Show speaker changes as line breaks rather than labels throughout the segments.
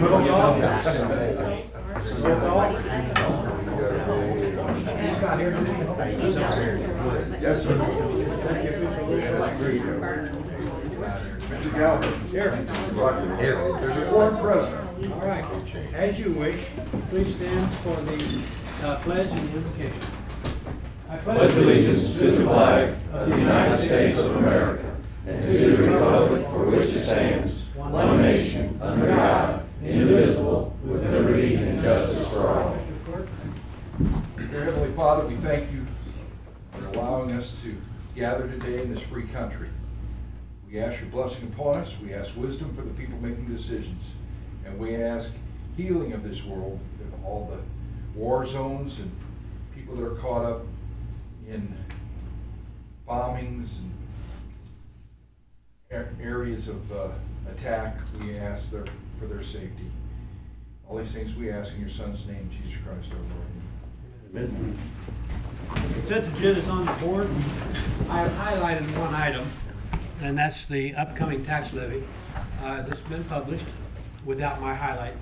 Yes, sir. Mr. Gallagher.
Here.
Here. There's a quorum present.
All right. As you wish, please stand for the pledge and the invocation. I
Pledge allegiance to the flag of the United States of America and to the republic for which it stands, one nation, under God, indivisible, with liberty and justice for all.
Dear Heavenly Father, we thank you for allowing us to gather today in this free country. We ask your blessing upon us. We ask wisdom for the people making decisions. And we ask healing of this world, of all the war zones and people that are caught up in bombings and areas of attack. We ask for their safety. All these things we ask in your Son's name, Jesus Christ our Lord.
Amen. Consent agenda is on the board. I have highlighted one item, and that's the upcoming tax levy that's been published without my highlight.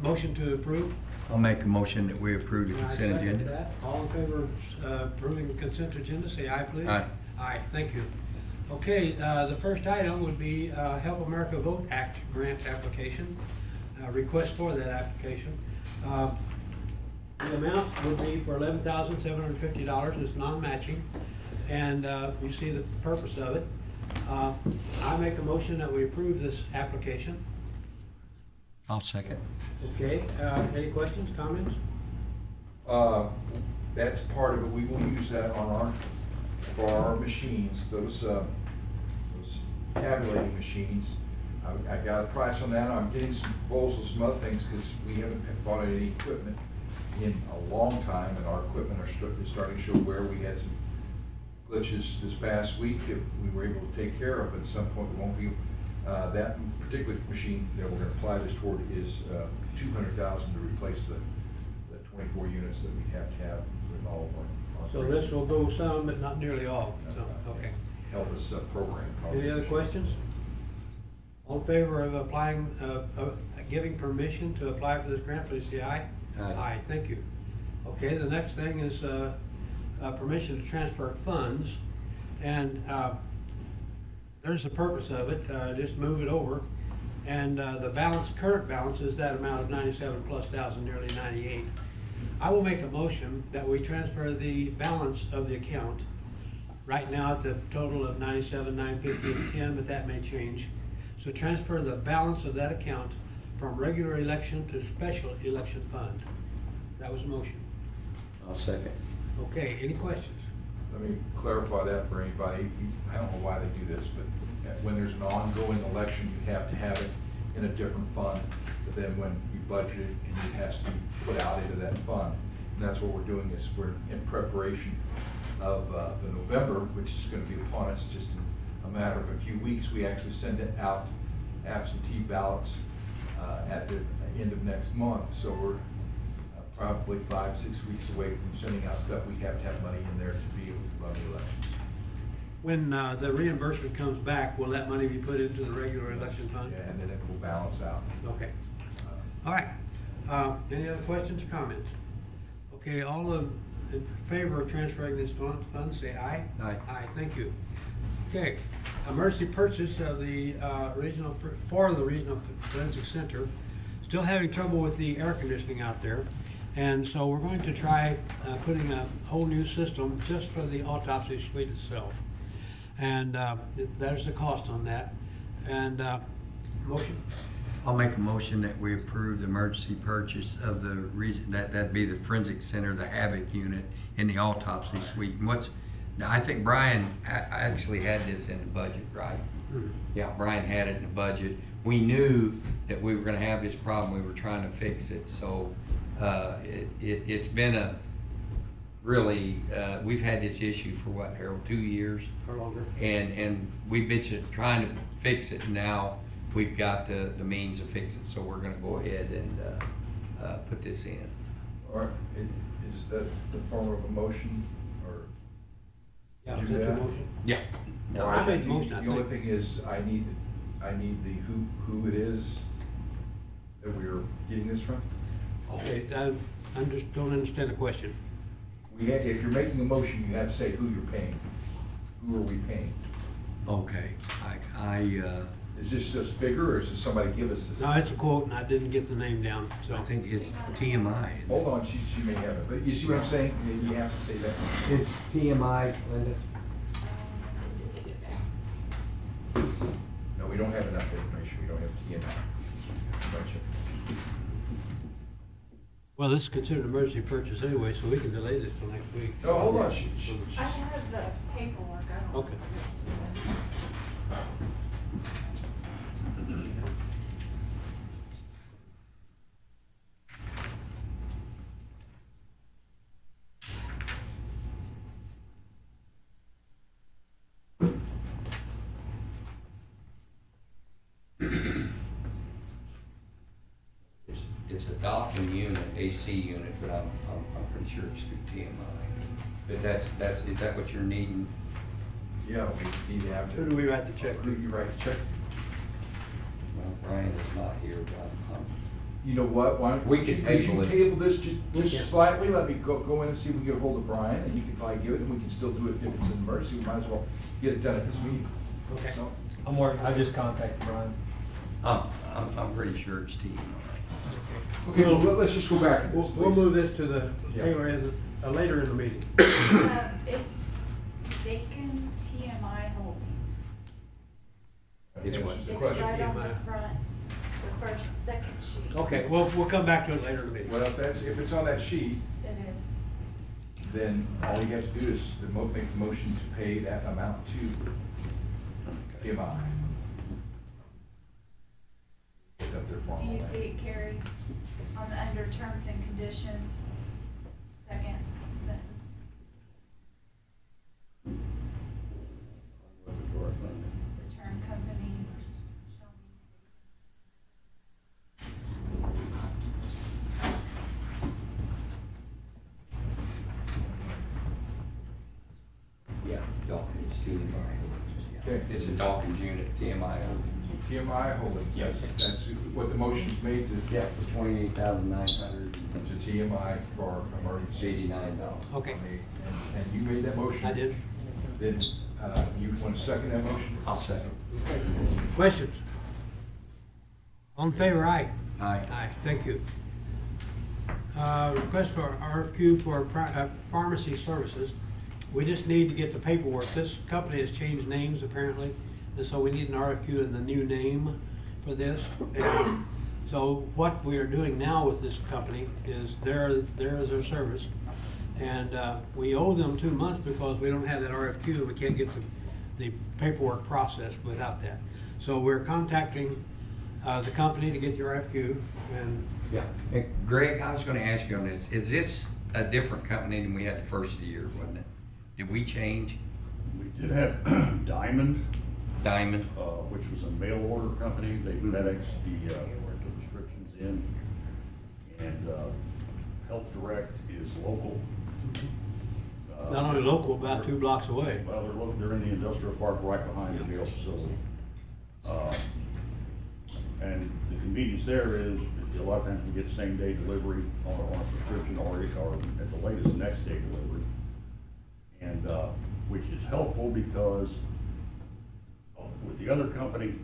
Motion to approve.
I'll make a motion that we approve the
And I
consent
second
agenda.
that. All in favor of approving the consent agenda, say aye, please.
Aye.
Aye, thank you. Okay, the first item would be Help America Vote Act grant application, request for that application. The amount would be for $11,750, and it's non-matching, and you see the purpose of it. I make a motion that we approve this application.
I'll second.
Okay, any questions, comments?
That's part of it. We will use that for our machines, those tabulating machines. I got a price on that. I'm getting some proposals, some other things, because we haven't bought any equipment in a long time, and our equipment is starting to show wear. We had some glitches this past week that we were able to take care of, but at some point we won't be. That particular machine that we're going to apply this toward is $200,000 to replace the 24 units that we have to have with all of our.
So this will go some, but not nearly all, so, okay.
Help us program.
Any other questions? All in favor of applying, giving permission to apply for this grant, please say aye.
Aye.
Aye, thank you. Okay, the next thing is permission to transfer funds, and there's the purpose of it. Just move it over, and the balance, current balance, is that amount of 97 plus thousand, nearly 98. I will make a motion that we transfer the balance of the account. Right now at the total of 97, 950, and 10, but that may change. So transfer the balance of that account from regular election to special election fund. That was the motion.
I'll second.
Okay, any questions?
Let me clarify that for anybody. I don't know why they do this, but when there's an ongoing election, you have to have it in a different fund. But then when you budget it, it has to be put out into that fund. And that's what we're doing, is we're in preparation of the November, which is going to be upon us just in a matter of a few weeks. We actually send it out absentee ballots at the end of next month. So we're probably 5-6 weeks away from sending out stuff. We have to have money in there to be able to run the elections.
When the reimbursement comes back, will that money be put into the regular election fund?
Yeah, and then it will balance out.
Okay. All right. Any other questions or comments? Okay, all in favor of transferring this fund, say aye.
Aye.
Aye, thank you. Okay, emergency purchase of the regional forensic center. Still having trouble with the air conditioning out there, and so we're going to try putting a whole new system just for the autopsy suite itself, and there's the cost on that. And motion.
I'll make a motion that we approve the emergency purchase of the region, that'd be the forensic center, the Havoc unit in the autopsy suite. And now I think Brian actually had this in the budget, right?
Mm-hmm.
Yeah, Brian had it in the budget. We knew that we were gonna have this problem. We were trying to fix it. So it's been a really, we've had this issue for what, Harold, 2 years?
Or longer.
And we've been trying to fix it. Now we've got the means to fix it. So we're gonna go ahead and put this in.
All right, is that the form of a motion, or?
Yeah,
Do
is that your
that?
motion?
Yeah.
No, I made the motion, I
The only
think.
thing is, I need the who it is that we are getting this from?
Okay, I just don't understand the question.
If you're making a motion, you have to say who you're paying. Who are we paying?
Okay,
Is this just figure, or is this somebody give us this?
No, it's a quote, and I didn't get the name down, so.
I think it's TMI.
Hold on, she may have it, but you see what I'm saying? You have to say that.
It's TMI, Linda?
No, we don't have enough information, we don't have TNI. Bunch of-
Well, this is considered an emergency purchase anyway, so we can delay this till next week.
No, hold on,
I have the paperwork, I don't know.
Okay.
if it's-
It's a docking unit, AC unit, but I'm pretty sure it's through TMI. But is that what you're needing?
Yeah, we need to have.
Who do we write the check
Who
to?
do you write the check?
Well, Brian is not here, but
You know what, why don't?
We could table it.
Could you table this
We
just
can.
slightly, let me go in and see if we can get a hold of Brian, and he can probably give it, and we can still do it if it's an emergency, we might as well get it done at this meeting.
Okay.
So,
I'm working, I just contacted Brian.
I'm pretty sure it's TMI.
Okay, well, let's just go back to this,
We'll
please.
move this to the,
Yeah.
Taylor in, later in the meeting.
It's Dakin TMI Holdings.
It's what?
Answers the
It's
question.
right on the
TMI.
front, the first, second sheet.
Okay, we'll come back to it later in the meeting.
Well, if it's on that sheet,
It is.
then all you have to do is make the motion to pay that amount to TMI. Get up there for
Do you
them.
see it, Carrie, on the under terms and conditions, second sentence? Return company.
Yeah, Dawkins, TMI.
Okay.
It's a Dawkins unit, TMI.
TMI Holdings.
Yes.
That's what the motion's made to.
Yeah, for $28,900.
To TMI for emergency.
$89.
Okay,
And you made that motion?
I did.
Then, you want to second that motion?
I'll second.
Questions? On favor, aye.
Aye.
Aye, thank you. Request for RFQ for pharmacy services. We just need to get the paperwork. This company has changed names apparently, and so we need an RFQ and the new name for this. And so what we are doing now with this company is there is their service. And we owe them 2 months because we don't have that RFQ and we can't get the paperwork processed without that. So we're contacting the company to get the RFQ and
Yeah. Hey, Greg, I was gonna ask you on this. Is this a different company than we had the first of the year, wasn't it? Did we change
We did have Diamond,
Diamond?
which was a mail order company. They
Mhm.
FedEx the prescriptions in. And Health Direct is local.
not only local, about 2 blocks away.
Well, they're in the industrial park right behind the jail facility. And the convenience there is, a lot of times we get same day delivery on a prescription or at the latest next day delivery. And, which is helpful because with the other company,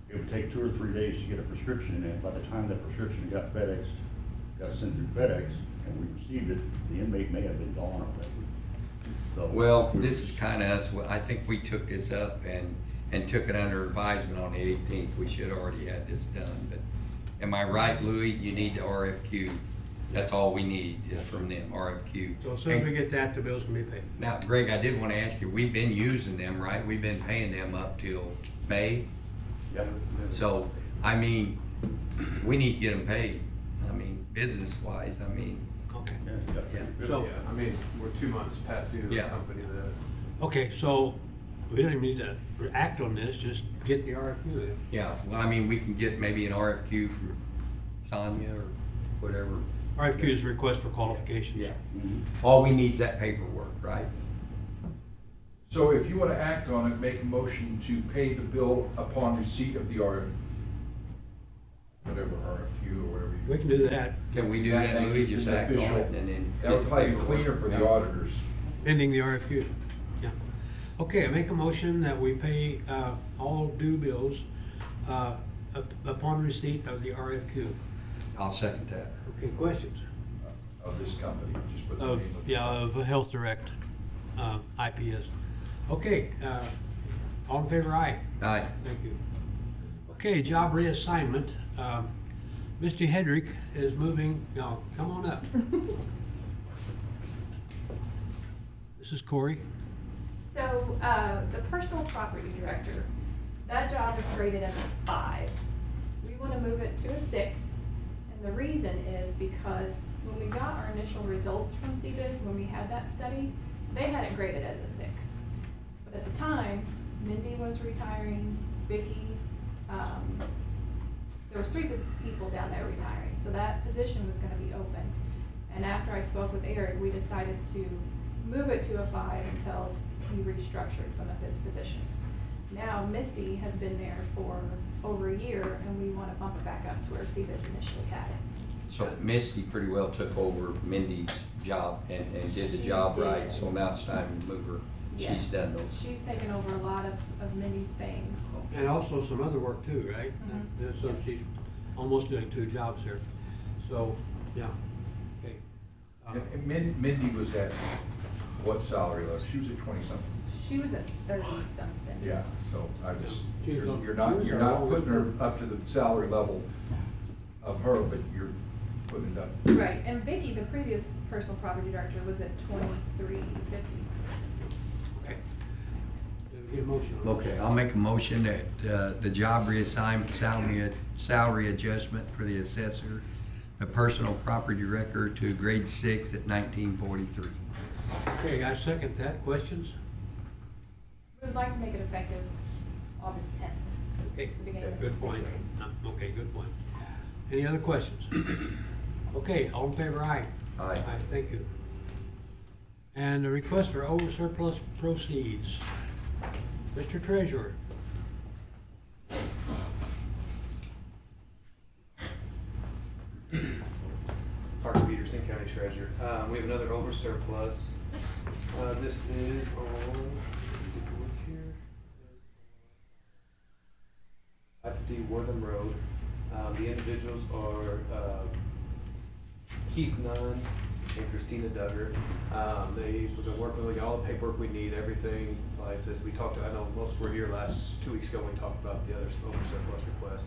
it would take 2 or 3 days to get a prescription in. By the time that prescription got sent through FedEx and we received it, the inmate may have been gone already. So-
Well, this is kinda us. Well, I think we took this up and took it under advisement on the 18th. We should already had this done, but am I right, Louis? You need the RFQ. That's all we need is from them, RFQ.
So as soon as we get that, the bills can be paid.
Now, Greg, I did wanna ask you, we've been using them, right? We've been paying them up till May.
Yeah.
So, I mean, we need to get them paid. I mean, business-wise, I mean,
Okay.
Yeah, you got pretty good-
So-
Yeah, I mean, we're 2 months past due to the
Yeah.
company that.
Okay, so we don't even need to act on this, just get the RFQ in.
yeah, well, I mean, we can get maybe an RFQ for Sonia or whatever.
RFQ is request for qualifications.
Yeah.
Mhm.
All we need is that paperwork, right?
So if you want to act on it, make a motion to pay the bill upon receipt of the whatever RFQ or whatever.
We can do that,
Can we do that,
That
Louis,
gets
just
an
act on
official-
it and then?
That would probably be cleaner for the auditors.
pending the RFQ. Yeah. Okay, I make a motion that we pay all due bills upon receipt of the RFQ.
I'll second that.
Okay, questions?
Of this company, just put the
Of,
name of.
yeah, of Health Direct, IPS. Okay, all in favor, aye.
Aye.
Thank you. Okay, job reassignment. Mr. Hedrick is moving, now, come on up. This is Corey.
So, the personal property director, that job is rated as a 5. We wanna move it to a 6, and the reason is because when we got our initial results from CBIZ, when we had that study, they had it graded as a 6. But at the time, Mindy was retiring, Vicky, there was 3 people down there retiring, so that position was gonna be open. And after I spoke with Eric, we decided to move it to a 5 until he restructured some of his positions. Now Misty has been there for over a year, and we wanna bump it back up to where CBIZ initially had it.
So Misty pretty well took over Mindy's job and did the
She
job
did.
right, so now it's time to move her.
Yes.
She's done those.
She's taken over a lot of Mindy's things.
And also some other work too, right?
Mhm.
So she's almost doing 2 jobs here. So, yeah, okay.
And Mindy was at what salary level? She was at 20-something.
She was at 30-something.
Yeah, so I just,
She's
you're
on-
you're not,
she's
you're not
on-
putting her up to the salary level of her, but you're putting it up.
Right, and Vicky, the previous personal property director, was at 23.50.
Okay. Did we get a motion? on that?
Okay, I'll make a motion that the job reassignment salary adjustment for the assessor, the personal property director to grade 6 at 1943.
Okay, I second that. Questions?
We would like to make it effective August 10th.
Okay,
The beginning of
good
the school
point.
year.
Okay, good point. Any other questions? Okay, all in favor, aye.
Aye.
Thank you. And the request for over surplus proceeds. Mr. Treasurer.
Parks Peterson, County Treasurer. We have another over surplus. This is on, look here. 550 Wortham Road. The individuals are Keith Nunn and Christina Duggar. We've been working with all the paperwork we need, everything. Like I said, we talked, I know most were here last 2 weeks ago when we talked about the other over surplus request.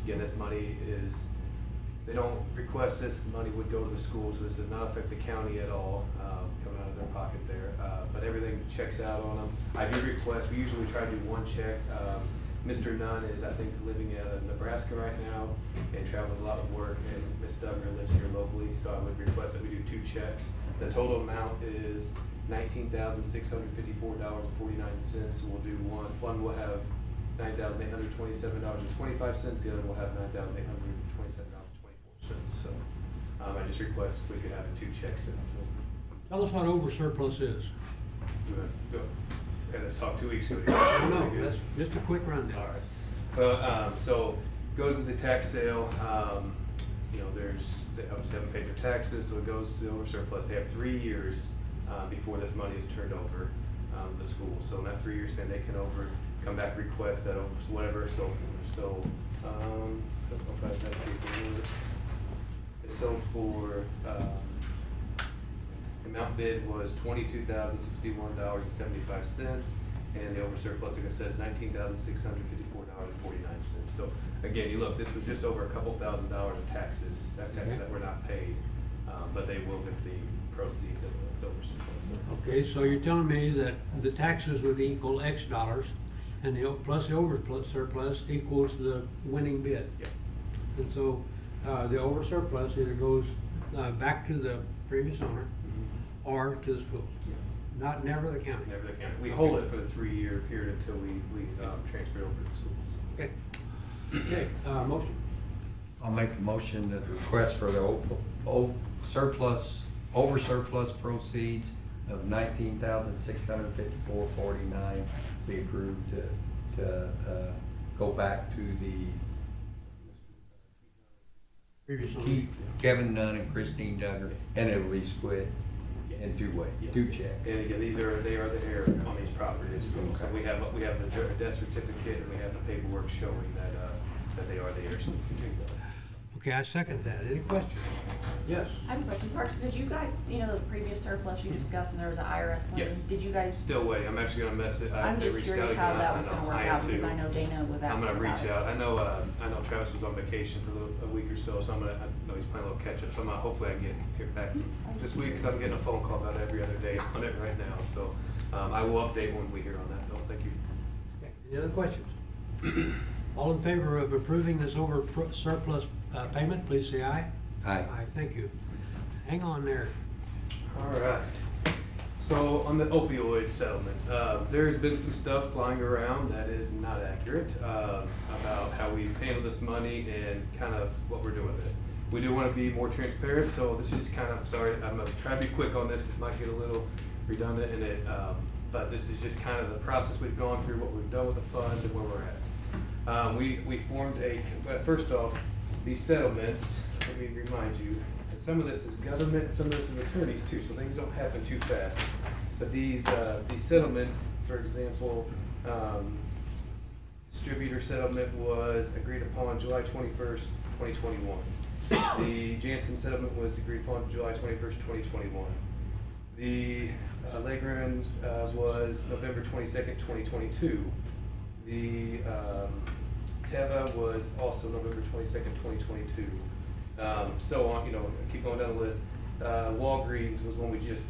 Again, this money is, they don't request this, money would go to the school, so this does not affect the county at all, coming out of their pocket there. But everything checks out on them. I do request, we usually try to do 1 check. Mr. Nunn is, I think, living out of Nebraska right now and travels a lot with work, and Ms. Duggar lives here locally, so I would request that we do 2 checks. The total amount is $19,654.49, so we'll do one. One will have $9,827.25, the other will have $9,827.24. So I just request if we could have 2 checks sent to them.
Tell us what over surplus is.
Go. Okay, let's talk 2 weeks ago.
No, that's just a quick rundown.
All right. So goes to the tax sale. They obviously haven't paid their taxes, so it goes to over surplus. They have 3 years before this money is turned over the school. So in that 3-year span, they can come back, request that over whatever, so forth. So for the amount bid was $22,061.75, and the over surplus, like I said, is $19,654.49. So again, you look, this was just over a couple $1,000s of taxes that were not paid, but they will get the proceeds of the over surplus.
Okay, so you're telling me that the taxes would equal X dollars, and plus the over surplus equals the winning bid.
Yep.
And so, the over surplus either goes, back to the previous owner or to the schools. Never the county.
Never the county. We hold it for the 3-year period until we transfer it over to the schools.
Okay. Okay, motion.
I'll make a motion that the request for the over surplus proceeds of $19,654.49 be approved to go back to the
Previously.
Keep Kevin Dunn and Christine Duggar, and it'll be split in two checks.
And again, they are the heir on these properties. So we have the death certificate and we have the paperwork showing that they are the heirs.
Okay, I second that. Any questions? Yes.
I have a question. Parks, did you guys, you know, the previous surplus you discussed and there was an IRS lien?
Yes.
Did you guys?
Still waiting. I'm actually gonna mess it.
I'm
they
just
reached
curious
out
how
again.
that was gonna work out because I know Dana was
I'm
asking
gonna
about
reach
it.
out. I know Travis was on vacation for a week or so, so I know he's playing a little catch up. So hopefully I can get back this week because I'm getting a phone call about every other day on it right now. So I will update when we hear on that though. Thank you.
Okay, any other questions? All in favor of approving this surplus payment, please say aye.
Aye.
Aye, thank you. Hang on there.
All right. So on the opioid settlement, there's been some stuff flying around that is not accurate about how we handle this money and kind of what we're doing with it. We do want to be more transparent, so this is kind of, sorry, I'm gonna try to be quick on this. It might get a little redundant in it, but this is just kind of the process we've gone through, what we've done with the funds and where we're at. We formed first off, these settlements, let me remind you, some of this is government, some of this is attorneys too, so things don't happen too fast. But these settlements, for example, distributor settlement was agreed upon July 21st, 2021. The Janssen settlement was agreed upon July 21st, 2021. The Legren was November 22nd, 2022. The Teva was also November 22nd, 2022. So on, keep going down the list. Walgreens was one we just,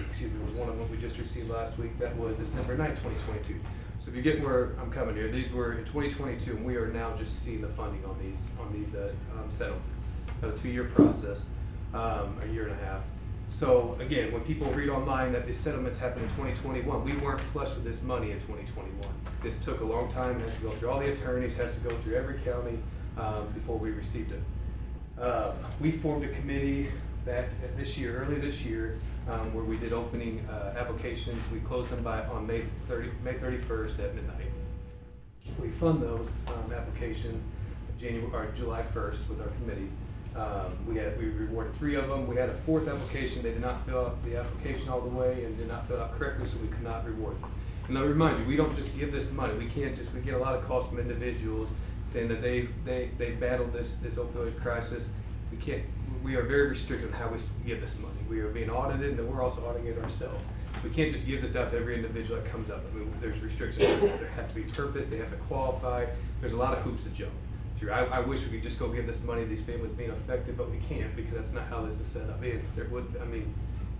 excuse me, was one of them we just received last week. That was December 9th, 2022. So if you get where I'm coming here, these were in 2022, and we are now just seeing the funding on these settlements. A 2-year process, a year and a half. So again, when people read online that these settlements happened in 2021, we weren't flush with this money in 2021. This took a long time. It has to go through all the attorneys, has to go through every county before we received it. We formed a committee back early this year, where we did opening applications. We closed them on May 31st at midnight. We fund those applications July 1st with our committee. We rewarded 3 of them. We had a 4th application. They did not fill out the application all the way and did not fill out correctly, so we could not reward them. And I'll remind you, we don't just give this money. We get a lot of calls from individuals saying that they battled this opioid crisis. We are very restricted on how we give this money. We are being audited, and then we're also auditing it ourselves. So we can't just give this out to every individual that comes up. I mean, there's restrictions. There have to be purpose. They have to qualify. There's a lot of hoops to jump through. I wish we could just go give this money to these families being affected, but we can't because that's not how this is set up. The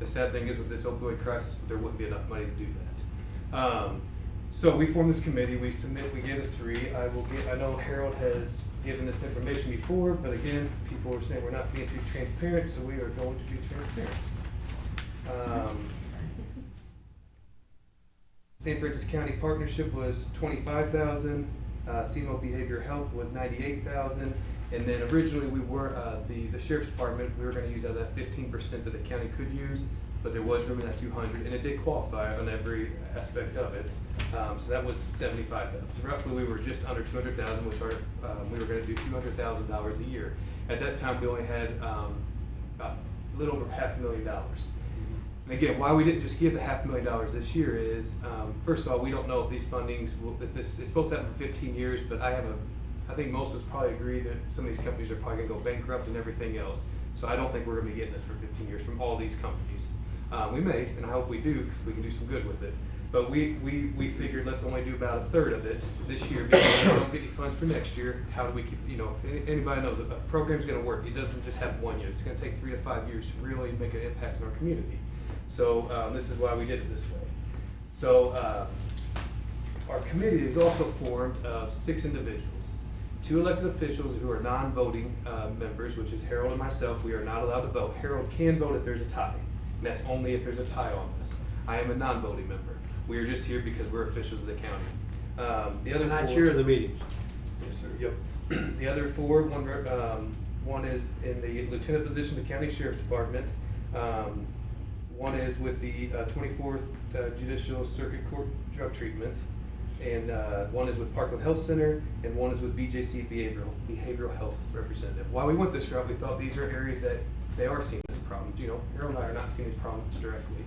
sad thing is with this opioid crisis, there wouldn't be enough money to do that. So we formed this committee. We gave it 3. I know Harold has given this information before, but again, people are saying we're not being too transparent, so we are going to be transparent. St. Francis County Partnership was $25,000. SEMO Behavior Health was $98,000. And then originally we were, the Sheriff's Department, we were going to use out of that 15% that the county could use, but there was room in that 200, and it did qualify on every aspect of it. So that was $75,000. So roughly we were just under $200,000, which we were going to do $200,000 a year. At that time, we only had about a little over $500,000. And again, why we didn't just give the $500,000 this year is, first of all, we don't know if these fundings it's supposed to happen for 15 years, but I think most of us probably agree that some of these companies are probably gonna go bankrupt and everything else. So I don't think we're gonna be getting this for 15 years from all these companies. We may, and I hope we do, because we can do some good with it. But we figured let's only do about 1/3 of it this year, because we don't get any funds for next year. How do we keep, anybody knows a program's gonna work. It doesn't just happen 1 year. It's gonna take 3 to 5 years to really make an impact in our community. So this is why we did it this way. So our committee is also formed of 6 individuals. 2 elected officials who are non-voting members, which is Harold and myself. We are not allowed to vote. Harold can vote if there's a tie, and that's only if there's a tie on this. I am a non-voting member. We are just here because we're officials of the county. The other
And I
4,
chair the meetings.
Yes, sir. Yep. The other 4, one is in the lieutenant position of the county sheriff's department. One is with the 24th Judicial Circuit Court Drug Treatment. and one is with Parkland Health Center, and one is with BJC Behavioral Health Representative. Why we went this route, we thought these are areas that they are seeing as problems. You know, Harold and I are not seeing these problems directly.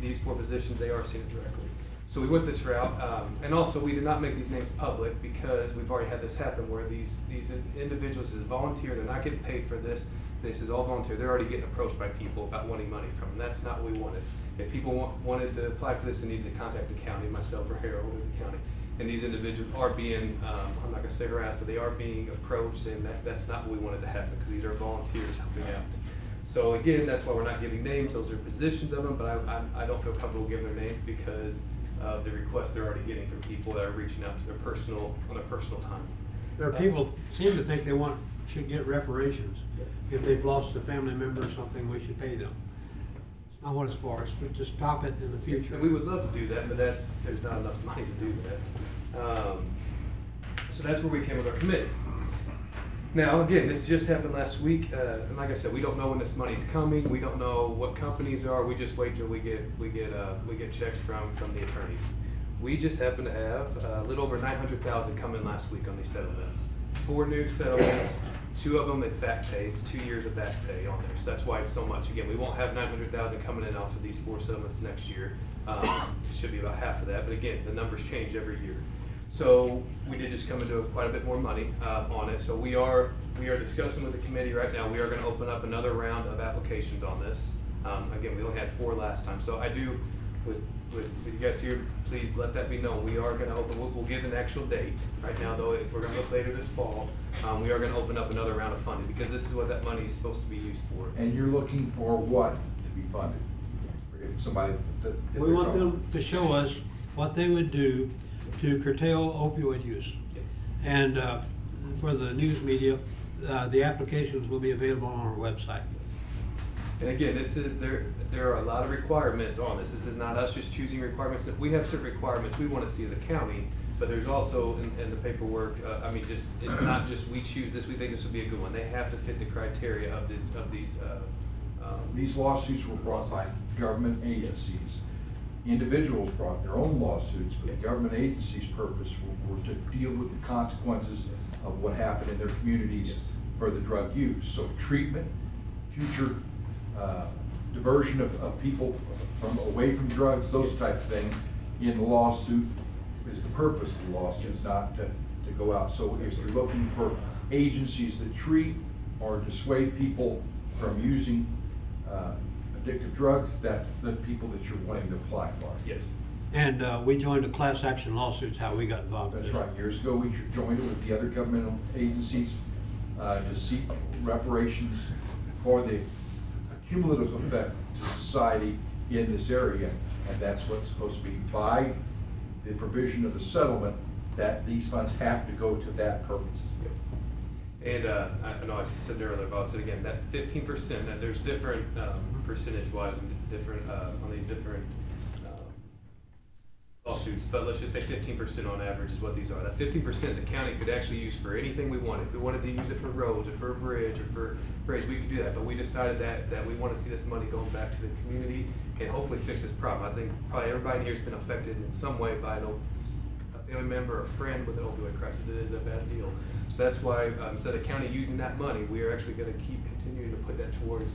These 4 positions, they are seeing it directly. So we went this route, and also we did not make these names public because we've already had this happen where these individuals is volunteer, they're not getting paid for this. This is all volunteer. They're already getting approached by people about wanting money from them. That's not what we wanted. If people wanted to apply for this, they needed to contact the county, myself or Harold or the county. And these individuals are being, I'm not gonna say harassed, but they are being approached, and that's not what we wanted to happen, because these are volunteers helping out. So again, that's why we're not giving names. Those are positions of them, but I don't feel comfortable giving their names because of the requests they're already getting from people that are reaching out to their on a personal time.
There are people seem to think should get reparations. If they've lost a family member or something, we should pay them. It's not what it's for, it's to stop it in the future.
And we would love to do that, but there's not enough money to do that. So that's where we came with our committee. Now, again, this just happened last week, and like I said, we don't know when this money's coming. We don't know what companies are. We just wait till we get checks from the attorneys. We just happen to have a little over $900,000 come in last week on these settlements. 4 new settlements. 2 of them, it's back pay. It's 2 years of back pay on there. So that's why it's so much. Again, we won't have $900,000 coming in off of these 4 settlements next year. It should be about half of that. But again, the numbers change every year. So we did just come into quite a bit more money on it. So we are discussing with the committee right now. We are going to open up another round of applications on this. Again, we only had 4 last time. So I do, with you guys here, please let that be known. We are going to open, we'll give an actual date. Right now, though, we're going to look later this fall. We are going to open up another round of funding because this is what that money is supposed to be used for.
And you're looking for what to be funded? If somebody. if
We
they're
want
talking-
them to show us what they would do to curtail opioid use. And for the news media, the applications will be available on our website.
And again, there are a lot of requirements on this. This is not us just choosing requirements. We have certain requirements we want to see as a county, but there's also in the paperwork, it's not just we choose this, we think this would be a good one. They have to fit the criteria of these.
These lawsuits were brought by government agencies. Individuals brought their own lawsuits, but the government agencies' purpose were to deal with the consequences of what happened in their communities for the drug use. So treatment, future diversion of people away from drugs, those type of things in the lawsuit is the purpose of the lawsuit, not to go out. So if you're looking for agencies that treat or dissuade people from using addictive drugs, that's the people that you're wanting to apply for.
Yes.
And we joined a class action lawsuits, how we got involved in
That's
this.
right. Years ago, we joined with the other governmental agencies to seek reparations for the cumulative effect to society in this area. And that's what's supposed to be by the provision of the settlement, that these funds have to go to that purpose.
And I know I said earlier, but I'll say again, that 15%, that there's different percentage-wise and different on these different lawsuits, but let's just say 15% on average is what these are. That 15% the county could actually use for anything we wanted. If we wanted to use it for roads or for a bridge or for bridge, we could do that. But we decided that we want to see this money going back to the community and hopefully fix this problem. I think probably everybody here has been affected in some way by a family member or a friend with an opioid crisis. It is a bad deal. So that's why instead of county using that money, we are actually going to keep continuing to put that towards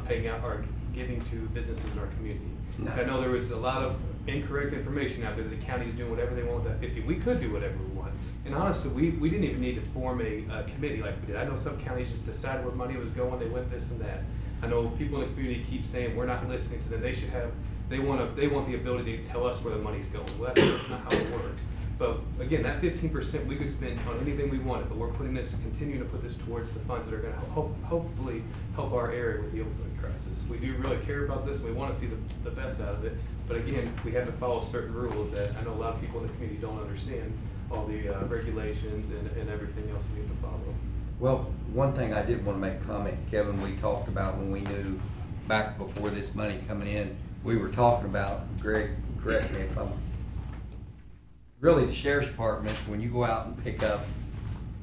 paying out or giving to businesses in our community. So I know there was a lot of incorrect information out there that the county's doing whatever they want with that 50. We could do whatever we want. And honestly, we didn't even need to form a committee like we did. I know some counties just decided where money was going, they went this and that. I know people in the community keep saying we're not listening to them. They want the ability to tell us where the money's going. Well, that's not how it works. But again, that 15% we could spend on anything we wanted, but we're continuing to put this towards the funds that are going to hopefully help our area with the opioid crisis. We do really care about this, and we want to see the best out of it. But again, we have to follow certain rules that I know a lot of people in the community don't understand, all the regulations and everything else we have to follow.
Well, one thing I did want to make a comment, Kevin, we talked about when we knew back before this money coming in, we were talking about, Greg, correct me if I'm, really the sheriff's department, when you go out and pick up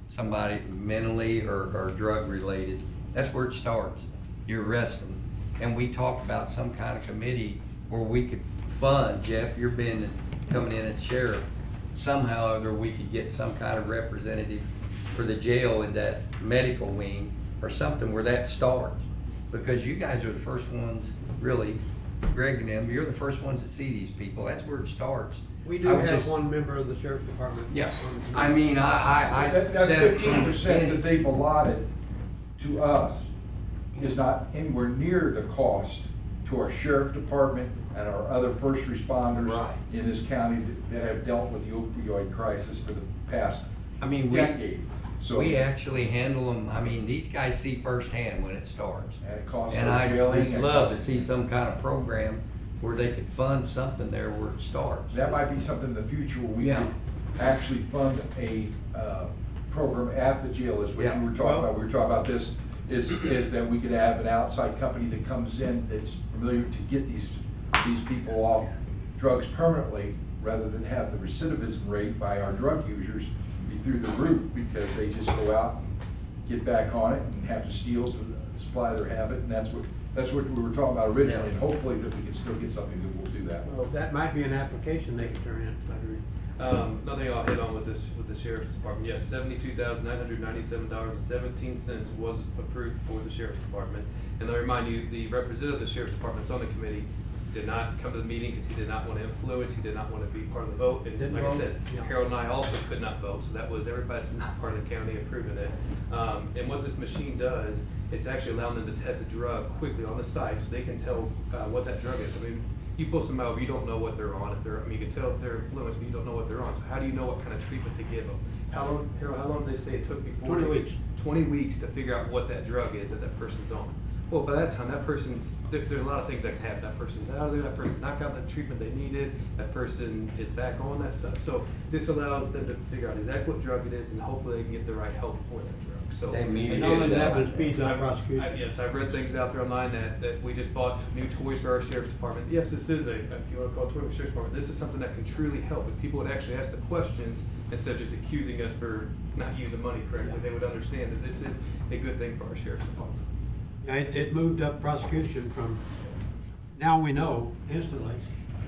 somebody mentally or drug related, that's where it starts. You arrest them. And we talked about some kind of committee where we could fund, Jeff, you're being coming in as sheriff, somehow or other we could get some kind of representative for the jail in that medical wing or something where that starts. Because you guys are the first ones, really, Greg and them, you're the first ones that see these people. That's where it starts.
We
I
do
would
have
just-
one member of the sheriff's department.
Yeah,
on the
I
committee.
mean, I
That
said it from
15% that
beginning.
they've allotted to us is not anywhere near the cost to our sheriff department and our other first responders
Right.
in this county that have dealt with the opioid crisis for the past
I mean,
decade. So,
we
and
actually handle them, I mean, these guys see firsthand when it starts.
it costs
And
our
I
jailing.
would
it
love to
costs-
see some kind of program where they could fund something there where it starts.
That might be something in the future where we
Yeah.
could actually fund a, program at the jail, is what
Yeah.
you were talking about. We were talking about this, is that we could have an outside company that comes in that's familiar to get these people off drugs permanently, rather than have the recidivism rate by our drug users be through the roof, because they just go out and get back on it and have to steal to supply their habit, and that's what we were talking about originally, and hopefully that we can still get something that will do that.
Well, that might be an application they could turn in.
I agree. Another thing I'll hit on with the sheriff's department, yes, $72,997.17 was approved for the sheriff's department. And I'll remind you, the representative of the sheriff's department's on the committee, did not come to the meeting because he did not want to influence, he did not want to be part of the vote. And
Didn't
like I
vote?
said,
Yeah.
Harold and I also could not vote, so that was everybody that's not part of the county approving it. And what this machine does, it's actually allowing them to test a drug quickly on the site, so they can tell what that drug is. I mean, you pull somebody over, you don't know what they're on. If they're, I mean, you can tell if they're influenced, but you don't know what they're on. So how do you know what kind of treatment to give them? How long, Harold, how long did they say it took before?
20 weeks.
20 weeks to figure out what that drug is that that person's on. Well, by that time, that person's, there's a lot of things that can happen. That person's out of there, that person's not got the treatment they needed, that person is back on that stuff. So this allows them to figure out exactly what drug it is, and hopefully they can get the right help for that drug. So.
They
And not only that, but it speeds up prosecution.
Yes, I've read things out there online that we just bought new toys for our sheriff's department. Yes, this is if you want to call it a toy for the sheriff's department, this is something that can truly help. If people would actually ask the questions instead of just accusing us for not using money correctly, they would understand that this is a good thing for our sheriff's department.
Yeah, it moved up prosecution from, now we know instantly,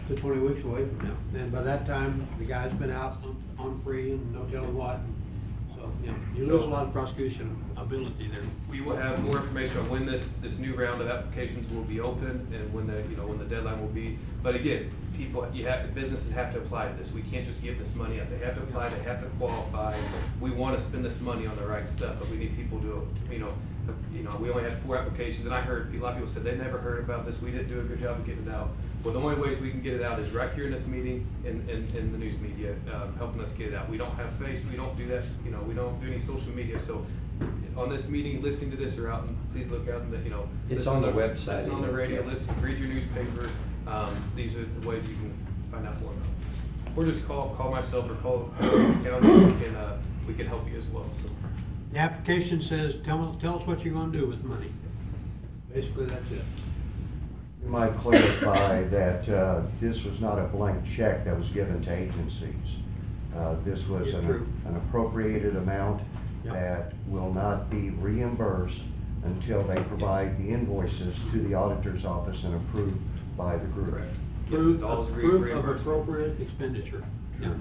to 20 weeks away from now. And by that time, the guy's been out on free and no telling what. So, you lose a lot of prosecution ability there.
We will have more information on when this new round of applications will be open and when when the deadline will be. But again, businesses have to apply to this. We can't just give this money out. They have to apply, they have to qualify. We want to spend this money on the right stuff, but we need people to, we only had 4 applications, and I heard, a lot of people said they never heard about this. We didn't do a good job of getting it out. Well, the only ways we can get it out is right here in this meeting and in the news media, helping us get it out. We don't have we don't do that, we don't do any social media, so on this meeting, listening to this or out, and please look out and
It's
listen
on the
to-
website.
Listen on the radio, listen, read your newspaper. These are the ways you can find out more about this. Or just call myself or call the county, we can help you as well, so.
The application says, tell us what you're gonna do with the money. Basically, that's it.
You might clarify that this was not a blank check that was given to agencies. This was
Yeah, true.
an appropriated amount
Yep.
that will not be reimbursed until they provide the invoices to the auditor's office and approved by the group.
Correct. Yes,
Proof
it always
of
reimbursed.
appropriate expenditure. Yeah.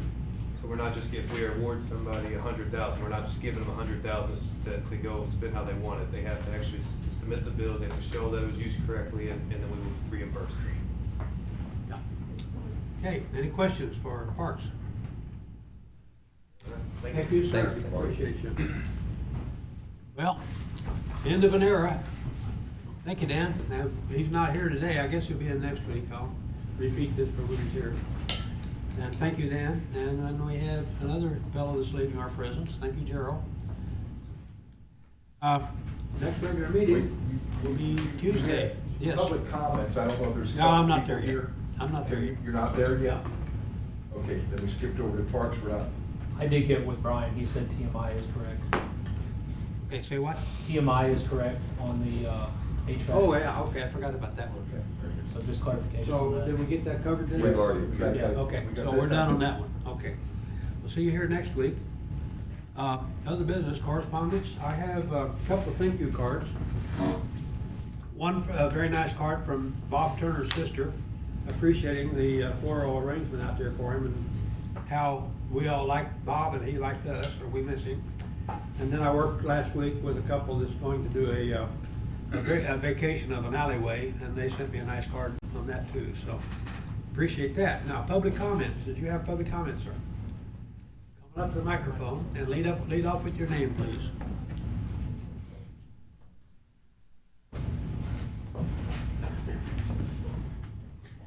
So we're not just, if we award somebody 100,000, we're not just giving them 100,000 to go spend how they want it. They have to actually submit the bills, they have to show that it was used correctly, and then we will reimburse them.
Yeah. Okay, any questions for Parks?
Thank
Thank you, sir.
Thank you.
Appreciate you. Well, end of an era. Thank you, Dan. Now, he's not here today. I guess he'll be in next week. I'll repeat this for when he's here. And thank you, Dan. And then we have another fellow that's leaving our presence. Thank you, Gerald. Next regular meeting will be Tuesday. Yes.
Public comments, I don't know if there's.
No, I'm not
people
there yet. I'm not there yet.
You're not there yet?
Yeah.
Okay, then we skipped over to Parks, we're not.
I did get with Brian, he said TMI is correct.
Okay, say what?
TMI is correct on the HVAC.
Oh, yeah, okay, I forgot about that one.
So just clarification on
So,
that.
did we get that covered then?
We've already, we got that.
Okay,
we got
so
that
we're done on
done.
that one, okay. We'll see you here next week. Other business correspondence, I have a couple of thank you cards. One, a very nice card from Bob Turner's sister, appreciating the floral arrangement out there for him and how we all liked Bob and he liked us, or we miss him. And then I worked last week with a couple that's going to do a vacation of an alleyway, and they sent me a nice card on that too, so appreciate that. Now, public comments. Did you have public comments, sir? Come up to the microphone and lead off with your name, please.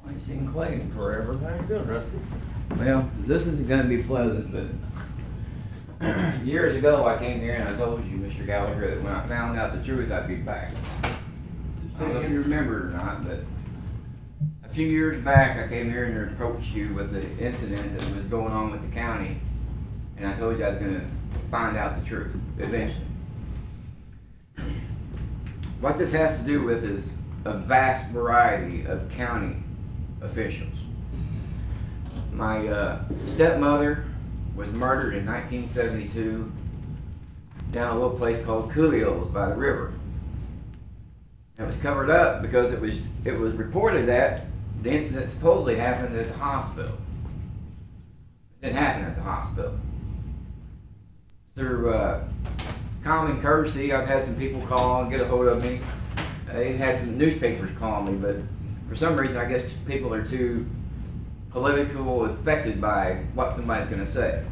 I ain't seen Clay in forever. How you doing, Rusty? Well, this isn't gonna be pleasant, but years ago I came here and I told you, Mr. Gallagher, that when I found out the truth, I'd be back. I don't know if you remember it or not, but a few years back, I came here and approached you with the incident that was going on with the county, and I told you I was gonna find out the truth eventually. What this has to do with is a vast variety of county officials. My stepmother was murdered in 1972 down a little place called Coolio's by the river. It was covered up because it was reported that the incident supposedly happened at the hospital. It didn't happen at the hospital. Through common courtesy, I've had some people call and get a hold of me. They've had some newspapers call me, but for some reason, I guess people are too political affected by what somebody's going to say.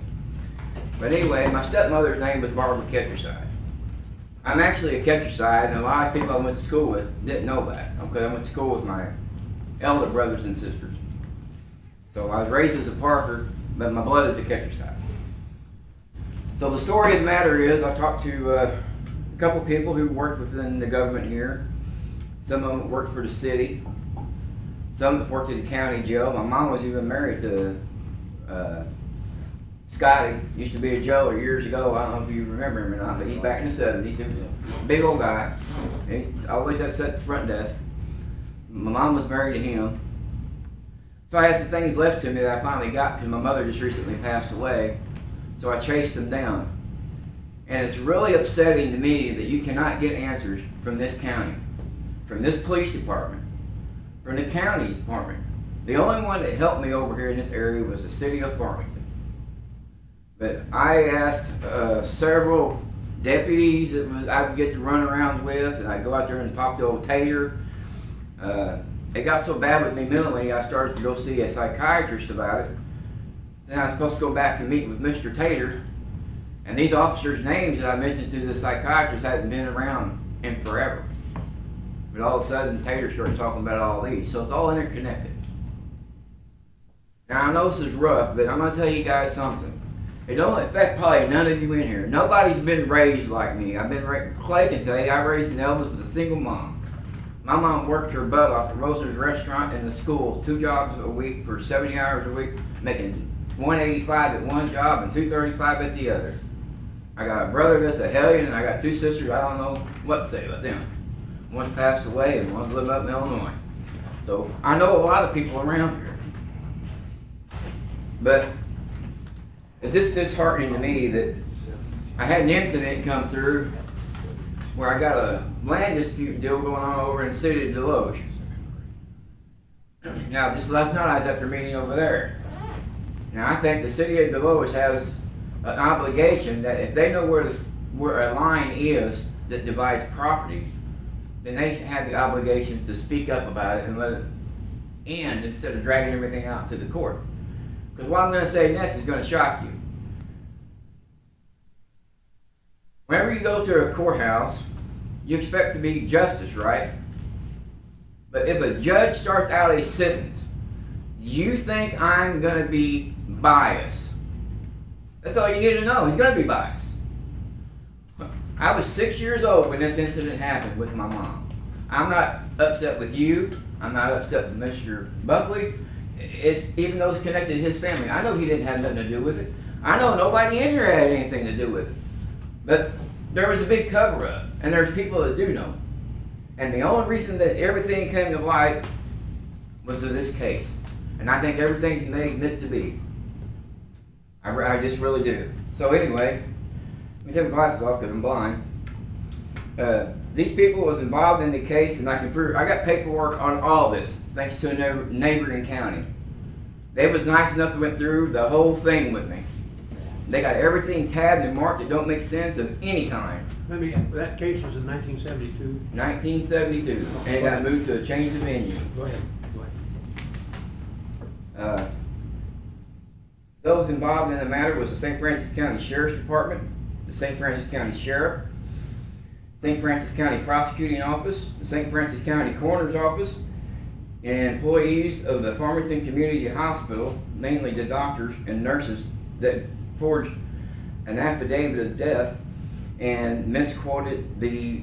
But anyway, my stepmother's name was Barbara Ketcherside. I'm actually a Ketcherside, and a lot of people I went to school with didn't know that, because I went to school with my elder brothers and sisters. So I was raised as a Parker, but my blood is a Ketcherside. So the story of the matter is, I talked to a couple people who worked within the government here. Some of them worked for the city. Some that worked at the county jail. My mom was even married to Scotty. Used to be a jailer years ago. I don't know if you remember him or not, but he's back in the 70s. He was a big old guy. He always had to sit at the front desk. My mom was married to him. So I had some things left to me that I finally got because my mother just recently passed away. So I chased them down. And it's really upsetting to me that you cannot get answers from this county, from this police department, from the county department. The only one that helped me over here in this area was the city of Farmington. But I asked several deputies that I would get to run around with, and I'd go out there and talk to old Tater. It got so bad with me mentally, I started to go see a psychiatrist about it. Then I was supposed to go back and meet with Mr. Tater, and these officers' names that I mentioned to the psychiatrist hadn't been around in forever. But all of a sudden, Tater started talking about all these, so it's all interconnected. Now, I know this is rough, but I'm going to tell you guys something. It don't affect probably none of you in here. Nobody's been raised like me. I've been raised, Clay can tell you, I raised in Elvis with a single mom. My mom worked her butt off at Rose's restaurant and the school, 2 jobs a week for 70 hours a week, making $185 at one job and $235 at the other. I got a brother that's a hellion, and I got 2 sisters. I don't know what to say about them. One's passed away and one's living up in Illinois. So I know a lot of people around here. But it's just disheartening to me that I had an incident come through where I got a land dispute deal going on over in the city of Deloge. Now, just last night I was at their meeting over there. Now, I think the city of Deloge has an obligation that if they know where a line is that divides property, then they have the obligation to speak up about it and let it end instead of dragging everything out to the court. Because what I'm going to say next is going to shock you. Whenever you go to a courthouse, you expect to be justice, right? But if a judge starts out a sentence, do you think I'm going to be biased? That's all you need to know. He's going to be biased. I was 6 years old when this incident happened with my mom. I'm not upset with you. I'm not upset with Mr. Buckley. Even though it's connected to his family. I know he didn't have nothing to do with it. I know nobody in here had anything to do with it. But there was a big cover-up, and there's people that do know. And the only reason that everything came to light was in this case. And I think everything's made meant to be. I just really do. So anyway, let me take my glasses off because I'm blind. These people was involved in the case, and I can prove, I got paperwork on all this, thanks to a neighboring county. They was nice enough to went through the whole thing with me. They got everything tabbed and marked that don't make sense of any kind.
That case was in 1972.
1972, and it got moved to a change of venue.
Go ahead.
Those involved in the matter was the St. Francis County Sheriff's Department, the St. Francis County Sheriff, St. Francis County Prosecuting Office, the St. Francis County Coroner's Office, and employees of the Farmington Community Hospital, mainly the doctors and nurses that forged an affidavit of death and misquoted the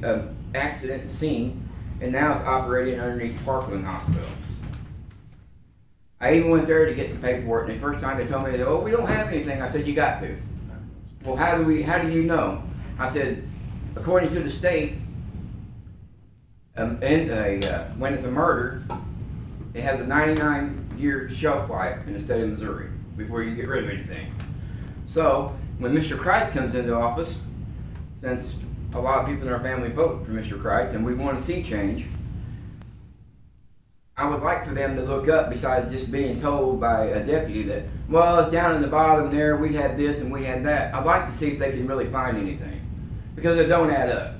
accident scene, and now it's operating underneath Parkland Hospital. I even went there to get some paperwork, and the first time they told me, oh, we don't have anything. I said, you got to. Well, how do you know? I said, according to the state, when it's a murder, it has a 99-year shelf life in the state of Missouri before you get rid of anything. So, when Mr. Christ comes into office, since a lot of people in our family vote for Mr. Christ, and we want to see change, I would like for them to look up, besides just being told by a deputy that, well, it's down in the bottom there, we had this and we had that. I'd like to see if they can really find anything, because it don't add up.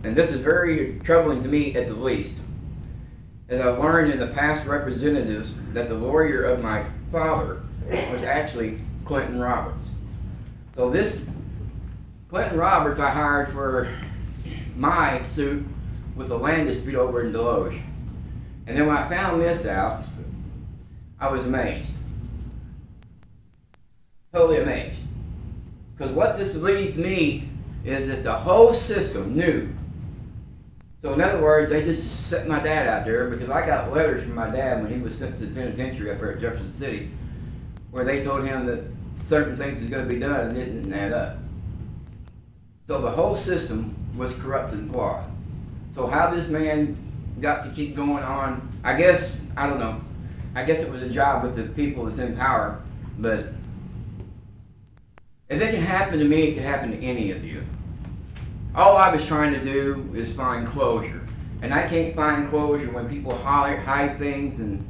And this is very troubling to me at the least, as I've learned in the past representatives that the lawyer of my father was actually Clinton Roberts. So this Clinton Roberts I hired for my suit with the land dispute over in Deloge. And then when I found this out, I was amazed. Totally amazed. Because what this leads me is that the whole system knew. So in other words, they just set my dad out there, because I got letters from my dad when he was sent to the penitentiary up there at Jefferson City, where they told him that certain things was going to be done and it didn't add up. So the whole system was corrupted and flawed. So how this man got to keep going on, I guess, I don't know. I guess it was a job with the people that's in power, but if it can happen to me, it can happen to any of you. All I was trying to do is find closure. And I can't find closure when people hide things and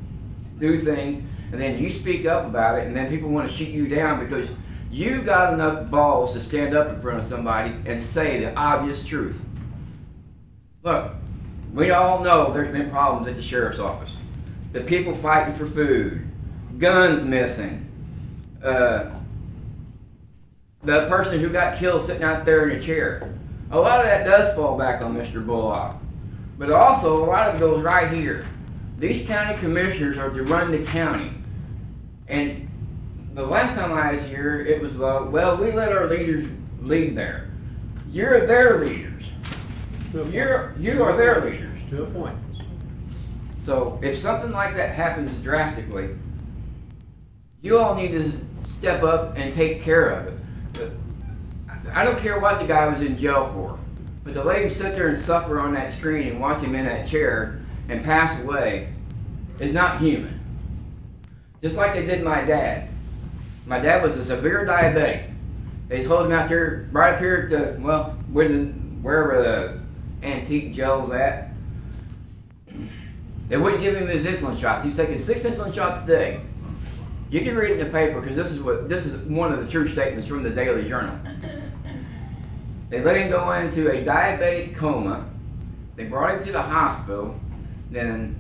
do things, and then you speak up about it, and then people want to shoot you down because you got enough balls to stand up in front of somebody and say the obvious truth. Look, we all know there's been problems at the sheriff's office. The people fighting for food, guns missing, the person who got killed sitting out there in a chair. A lot of that does fall back on Mr. Bullock. But also, a lot of it goes right here. These county commissioners are to run the county. And the last time I was here, it was, well, we let our leaders lead there. You're their leaders. You are their leaders.
To a point.
So if something like that happens drastically, you all need to step up and take care of it. But I don't care what the guy was in jail for, but to let him sit there and suffer on that screen and watch him in that chair and pass away is not human. Just like they did my dad. My dad was a severe diabetic. They told him out there, right up here at the, well, wherever the antique gel's at. They wouldn't give him his insulin shots. He's taking 6 insulin shots a day. You can read it in the paper, because this is one of the true statements from the Daily Journal. They let him go into a diabetic coma. They brought him to the hospital. Then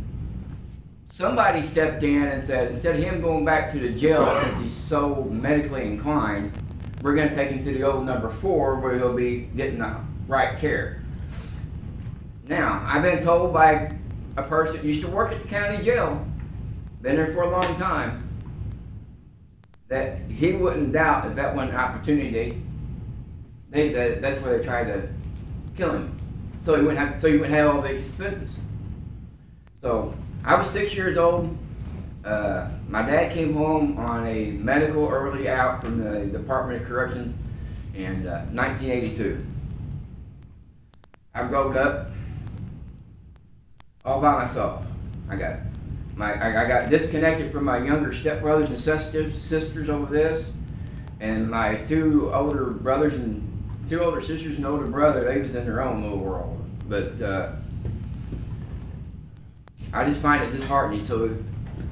somebody stepped in and said, instead of him going back to the jail since he's so medically inclined, we're going to take him to the old number 4 where he'll be getting the right care. Now, I've been told by a person who used to work at the county jail, been there for a long time, that he wouldn't doubt if that wasn't an opportunity. That's where they tried to kill him, so he wouldn't have all the expenses. So I was 6 years old. My dad came home on a medical early out from the Department of Corrections in 1982. I growed up all by myself. I got disconnected from my younger stepbrothers and sisters over this.
And my two older brothers and two older sisters and older brother, they was in their own little world. But I just find it disheartening. So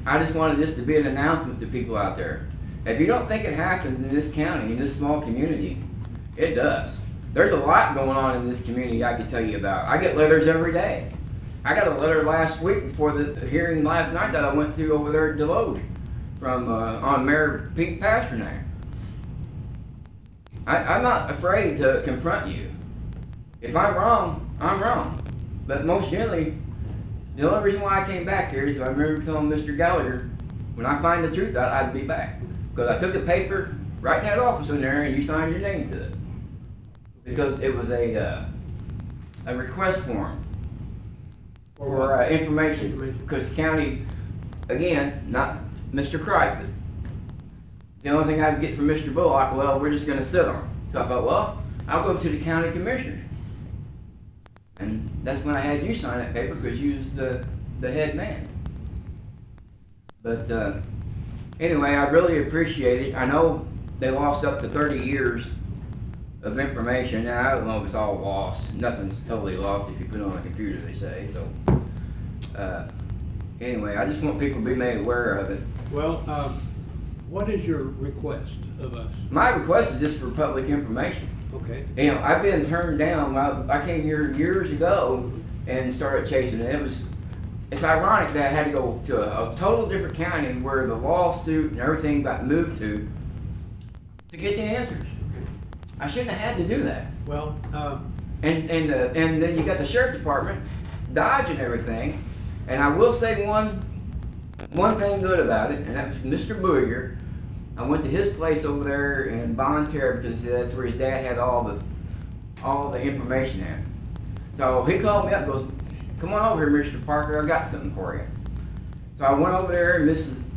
I just wanted this to be an announcement to people out there. If you don't think it happens in this county, in this small community, it does. There's a lot going on in this community I can tell you about. I get letters every day. I got a letter last week before the hearing last night that I went to over there at Deloge from on Mayor Pete Pasternak. I'm not afraid to confront you. If I'm wrong, I'm wrong. But most generally, the only reason why I came back here is I remember telling Mr. Gallagher, when I find the truth out, I'd be back. Because I took the paper right in that office in there and you signed your name to it. Because it was a request form for information. Because county, again, not Mr. Kreis, but the only thing I could get from Mr. Bullock, well, we're just going to sit on it. So I thought, well, I'll go to the county commissioner. And that's when I had you sign that paper because you was the head man. But anyway, I really appreciate it. I know they lost up to 30 years of information. Now, I don't know if it's all lost. Nothing's totally lost if you put it on a computer, they say. So anyway, I just want people to be made aware of it.
Well, what is your request of us?
My request is just for public information.
Okay.
You know, I've been turned down. I came here years ago and started chasing it. It's ironic that I had to go to a total different county where the lawsuit and everything got moved to get the answers. I shouldn't have had to do that.
Well,
and then you got the sheriff department dodging everything. And I will say one thing good about it, and that was Mr. Booyer. I went to his place over there in Bonne Terre because that's where his dad had all the information at. So he called me up and goes, "Come on over here, Mr. Parker, I got something for you." So I went over there and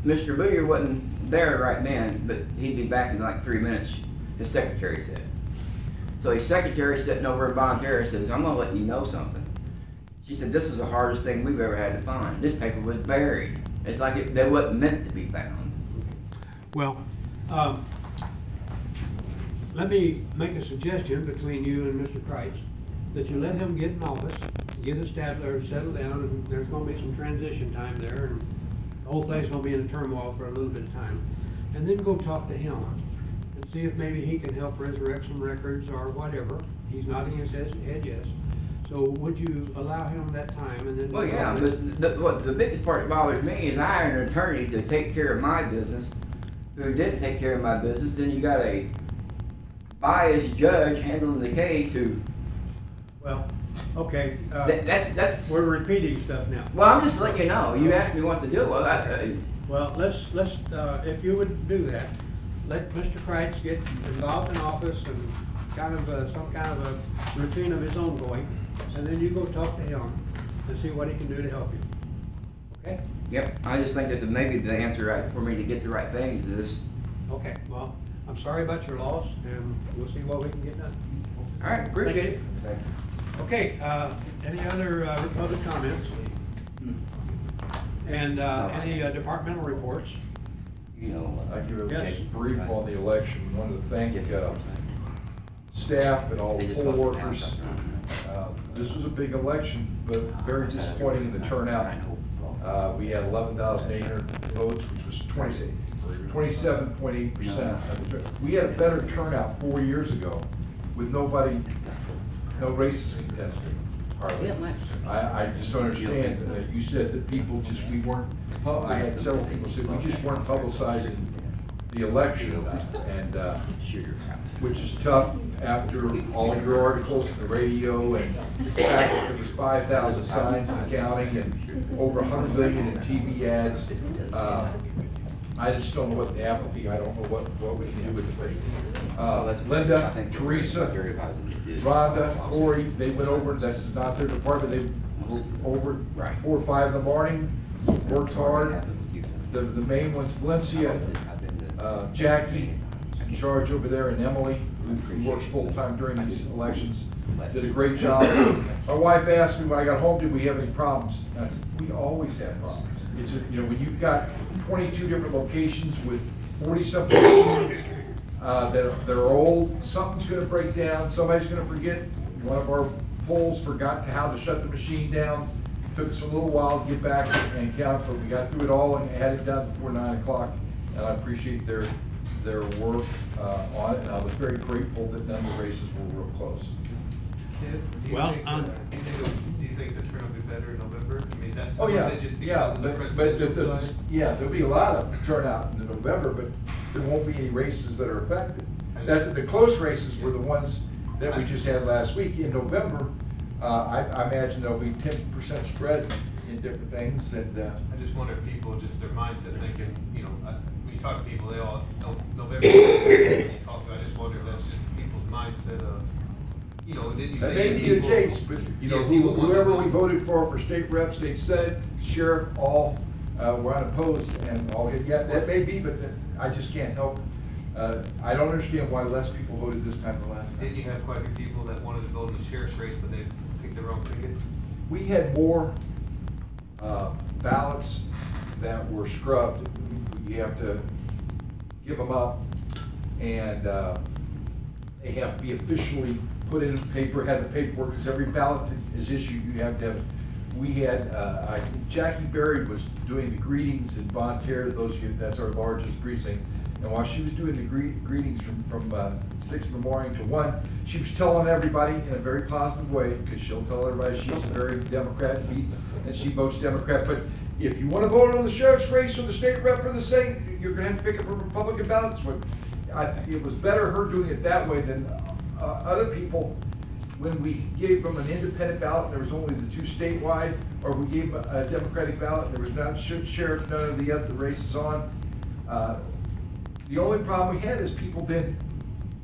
Mr. Booyer wasn't there right then, but he'd be back in like 3 minutes, his secretary said. So his secretary sitting over in Bonne Terre says, "I'm gonna let you know something." She said, "This was the hardest thing we've ever had to find. This paper was buried. It's like it wasn't meant to be found."
well, let me make a suggestion between you and Mr. Kreis, that you let him get in office, get established, or settle down, and there's gonna be some transition time there, and the whole thing's gonna be in a turmoil for a little bit of time. And then go talk to him and see if maybe he can help resurrect some records or whatever. He's nodding his head yes. So would you allow him that time and then?
Well, yeah, the biggest part that bothers me is I hired an attorney to take care of my business, who didn't take care of my business. Then you got a biased judge handling the case who.
Well, okay,
That's.
we're repeating stuff now.
Well, I'm just letting you know. You asked me what to do. Well,
Well, let's, if you would do that, let Mr. Kreitz get involved in office and kind of, some kind of a routine of his own going, and then you go talk to him and see what he can do to help you. Okay?
Yep. I just think that maybe the answer for me to get the right thing is this.
Okay, well, I'm sorry about your loss, and we'll see what we can get done.
All right. Appreciate it.
Thank you.
Okay, any other public comments? And any departmental reports?
You know.
I give a
Yes.
brief on the election. Wanted to thank staff and all the poll workers. This was a big election, but very disappointing in the turnout. We had 11,800 votes, which was 27.8%. We had a better turnout 4 years ago with no races contested. Hardly. I just don't understand. You said that people we weren't, I had several people say we just weren't publicizing the election, and which is tough after all your articles in the radio and the fact that there was 5,000 signs in the county and over 100 million in TV ads. I just don't know what the apathy, I don't know what we can do with it. Linda, Teresa, Rhonda, Corey, they went over, this is not their department, they were over 4 or 5 in the morning, worked hard. The main ones, Valencia, Jackie, in charge over there, and Emily, who works full-time during these elections, did a great job. My wife asked me when I got home, did we have any problems? And I said, we always have problems. It's, when you've got 22 different locations with 40-something units, that are old, something's gonna break down, somebody's gonna forget, one of our polls forgot how to shut the machine down. Took us a little while to get back and count, but we got through it all and had it done before 9 o'clock. And I appreciate their work on it, and I was very grateful that none of the races were real close.
Do you
Well,
think, do you think the turnout will be better in November? I mean, is that
Oh,
some
yeah,
of it just
yeah,
because of the
but
presidential side?
yeah, there'll be a lot of turnout in November, but there won't be any races that are affected. That's, the close races were the ones that we just had last week. In November, I imagine there'll be 10% spread in different things, and,
I just wonder if people, just their mindset thinking, you know, when you talk to people, they all, November, when you talk about, I just wonder if that's just people's mindset of, you know, didn't you say?
that may be the
people-
case, but, you know,
Yeah, people want
whoever
to-
we voted for state rep, state senate, sheriff, all, were unopposed, and all, yeah, that may be, but I just can't help. I don't understand why less people voted this time than last time.
Didn't you have quite a few people that wanted to vote in the sheriff's race, but they picked the wrong ticket?
We had more ballots that were scrubbed. You have to give them up, and they have to be officially put in paper, have the paperwork, because every ballot that is issued, you have to have. We had, Jackie Berry was doing the greetings in Bonne Terre, that's our largest precinct. And while she was doing the greetings from 6 in the morning to 1, she was telling everybody in a very positive way, because she'll tell everybody she's a very Democrat, and she votes Democrat. But if you want to vote on the sheriff's race or the state rep or the state, you're going to have to pick up a Republican ballot. I think it was better her doing it that way than other people. When we gave them an independent ballot, there was only the 2 statewide, or we gave them a Democratic ballot, there was not sheriff, none of the other races on. The only problem we had is people then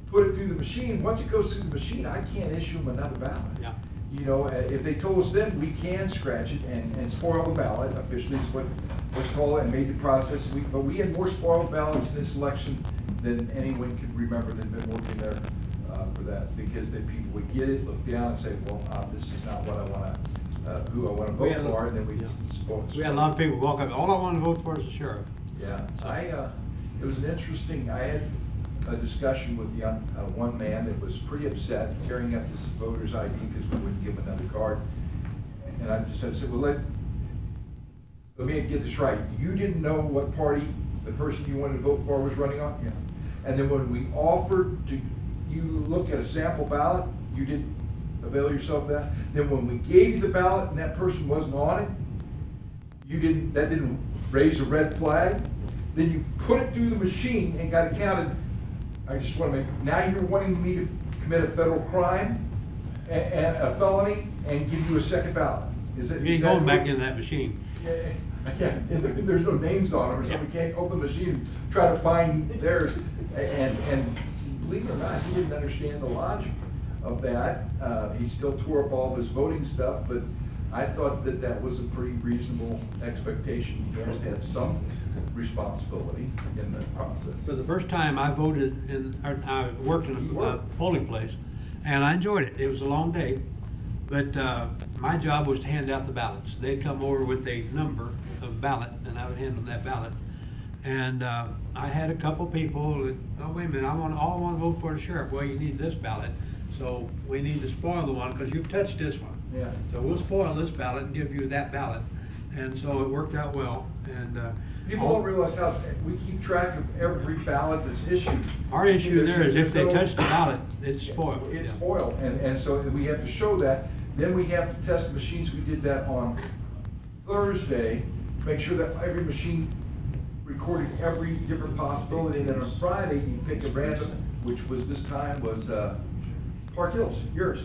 put it through the machine. Once it goes through the machine, I can't issue them another ballot.
Yeah.
You know, if they told us then, we can scratch it and spoil the ballot, officially is what was called, and made the process. But we had more spoiled ballots in this election than anyone could remember that had been working there for that, because then people would get it, look down and say, well, this is not what I want to, who I want to
We
vote
had-
for, and then we
yeah.
spoil.
We had a lot of people walk up, all I want to vote for is the sheriff.
Yeah, it was an interesting, I had a discussion with one man that was pretty upset, tearing up his voter's ID because we wouldn't give him another card. And I just said, well, let me get this right. You didn't know what party the person you wanted to vote for was running on? Yeah. And then when we offered to, you look at a sample ballot, you didn't avail yourself of that. Then when we gave you the ballot and that person wasn't on it, that didn't raise a red flag. Then you put it through the machine and got it counted. I just want to now you're wanting me to commit a federal crime and a felony and give you a second ballot. Is it?
You ain't going back in that machine.
Yeah, and there's no names on them, or something. We can't open the machine and try to find theirs. And believe it or not, he didn't understand the logic of that. He still tore up all of his voting stuff, but I thought that was a pretty reasonable expectation. He has to have some responsibility in the process.
For the first time, I voted I worked in a polling place, and I enjoyed it. It was a long day, but my job was to hand out the ballots. They'd come over with a number of ballot, and I would hand them that ballot. And I had a couple people that, oh, wait a minute, all I want to vote for the sheriff. Well, you need this ballot, so we need to spoil the one because you've touched this one.
Yeah.
So we'll spoil this ballot and give you that ballot. And so it worked out well. And
People don't realize how we keep track of every ballot that's issued.
our issue there is if they
There's no-
touch the ballot, it's spoiled.
It's
Yeah.
spoiled, and so we have to show that. Then we have to test the machines. We did that on Thursday, make sure that every machine recorded every different possibility. And then on Friday, you pick a random, which was this time was Park Hills, yours.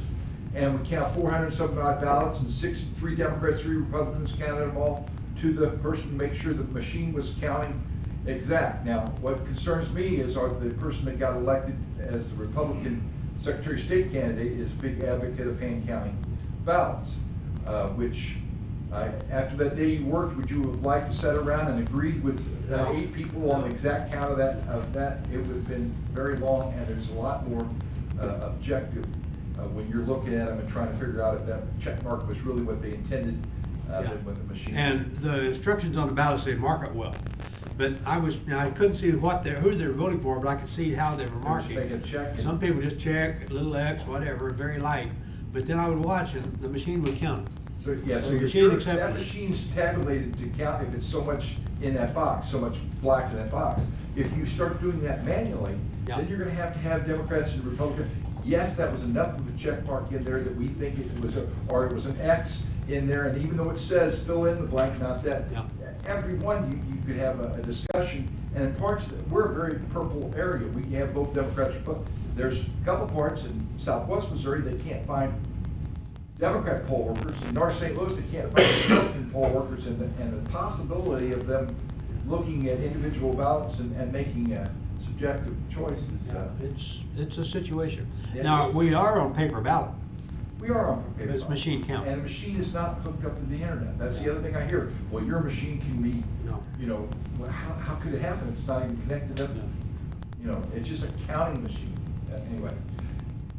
And we count 475 ballots, and 3 Democrats, 3 Republicans, counted them all to the person to make sure the machine was counting exact. Now, what concerns me is the person that got elected as the Republican Secretary of State candidate is a big advocate of hand counting ballots, which after that day you worked, would you have liked to sit around and agreed with 8 people on the exact count of that? It would have been very long, and there's a lot more objective when you're looking at them and trying to figure out if that check mark was really what they intended than when the machine.
And the instructions on the ballot say mark it well. But I couldn't see who they were voting for, but I could see how they were marking.
They could check and-
Some people just check, little X, whatever, very light. But then I would watch and the machine would count it.
So, yeah, so
The
your,
machine accepted
that
it.
machine's tabulated to count if it's so much in that box, so much black in that box. If you start doing that manually,
Yeah.
then you're gonna have to have Democrats and Republicans. Yes, that was enough of a check mark in there that we think it was, or it was an X in there, and even though it says fill in the blank, not that.
Yeah.
Every one, you could have a discussion, and in parts, we're a very purple area. We have both Democrats and Republicans. There's a couple parts in southwest Missouri, they can't find Democrat poll workers. In North St. Louis, they can't find Republican poll workers, and the possibility of them looking at individual ballots and making subjective choices.
It's a situation.
Yeah.
Now, we are on paper ballot.
We are on paper.
It's machine count.
And the machine is not hooked up to the internet. That's the other thing I hear. Well, your machine can be,
No.
you know, well, how could it happen? It's not even connected up. You know, it's just a counting machine. Anyway,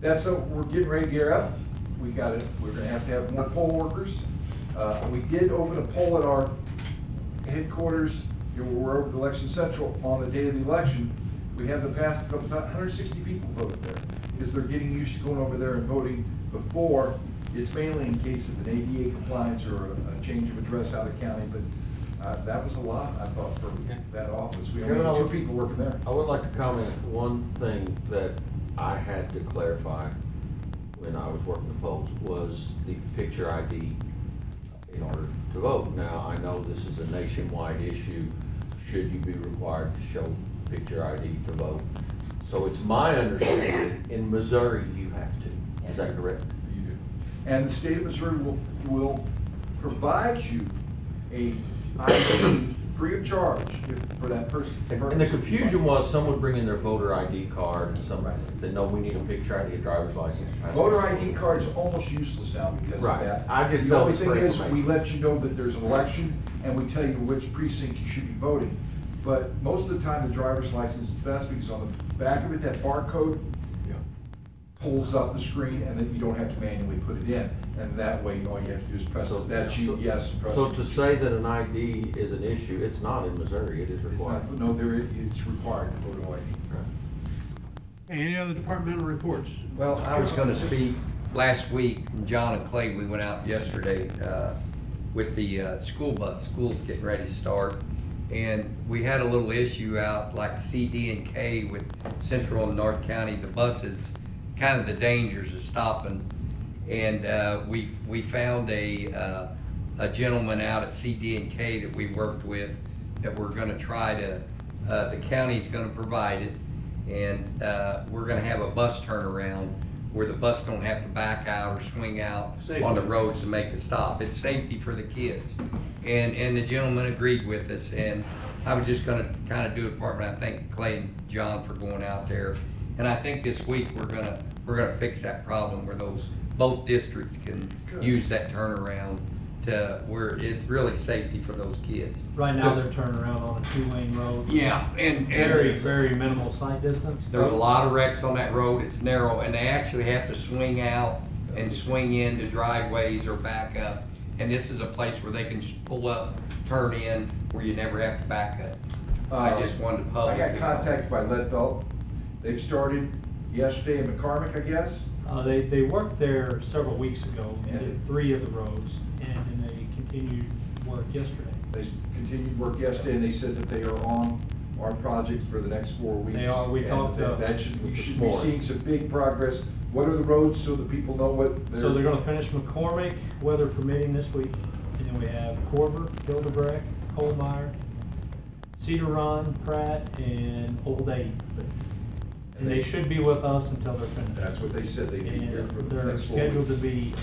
we're getting ready to gear up. We're gonna have more poll workers. We did open a poll at our headquarters, we're over at Election Central on the day of the election. We have the past, about 160 people voted there, because they're getting used to going over there and voting before. It's mainly in case of an ADA compliance or a change of address out of county, but that was a lot, I thought, for that office. We only had 2 people working there.
I would like to comment, one thing that I had to clarify when I was working the polls was the picture ID in order to vote. Now, I know this is a nationwide issue, should you be required to show picture ID to vote. So it's my understanding, in Missouri, you have to, is that correct?
You do. And the state of Missouri will provide you a ID free of charge for that person.
And the confusion was some would bring in their voter ID card and some, they know we need a picture ID, a driver's license.
Voter ID card is almost useless now because
Right.
of that.
I just
The
tell
only
it's
thing
for
is, we
information.
let you know that there's an election and we tell you which precinct you should be voting. But most of the time, the driver's license is best because on the back of it, that barcode pulls up the screen and then you don't have to manually put it in. And that way, all you have to do is press that you, yes, and press.
So to say that an ID is an issue, it's not in Missouri, it is
It's
required.
not, no, it's required, photo ID.
Any other departmental reports?
Well, I was gonna speak, last week, John and Clay, we went out yesterday, with the, school bus, school's getting ready to start. And we had a little issue out like CD and K with Central and North County, the buses, kind of the dangers of stopping. And, we found a gentleman out at CD and K that we worked with that we're gonna try to, the county's gonna provide it. And, we're gonna have a bus turnaround where the bus don't have to back out or swing out on the roads to make a stop. It's safety for the kids. And the gentleman agreed with us, and I was just gonna kinda do a department. I thank Clay and John for going out there. And I think this week we're gonna fix that problem where both districts can use that turnaround to where it's really safety for those kids.
Right now, they're turning around on a 2-lane road.
Yeah, and
Very, very minimal sight distance.
there's a lot of wrecks on that road, it's narrow, and they actually have to swing out and swing into driveways or back up. And this is a place where they can pull up, turn in, where you never have to back up. I just wanted to
I
publicly.
got contacted by Lead Belt. They've started yesterday in McCormick, I guess.
They worked there several weeks ago and
Yeah.
did 3 of the roads, and then they continued work yesterday.
They continued work yesterday, and they said that they are on our project for the next 4 weeks.
They are. We
And
talked to-
we
this
should be
morning.
seeing some big progress. What are the roads so that people know what?
So they're gonna finish McCormick, weather permitting, this week, and then we have Corver, Hildebrecht, Holmeyer, Cedar Run, Pratt, and Old Eight. And they should be with us until they're finished.
That's what they said, they'd be here for
And
the
they're
next 4 weeks.
scheduled to be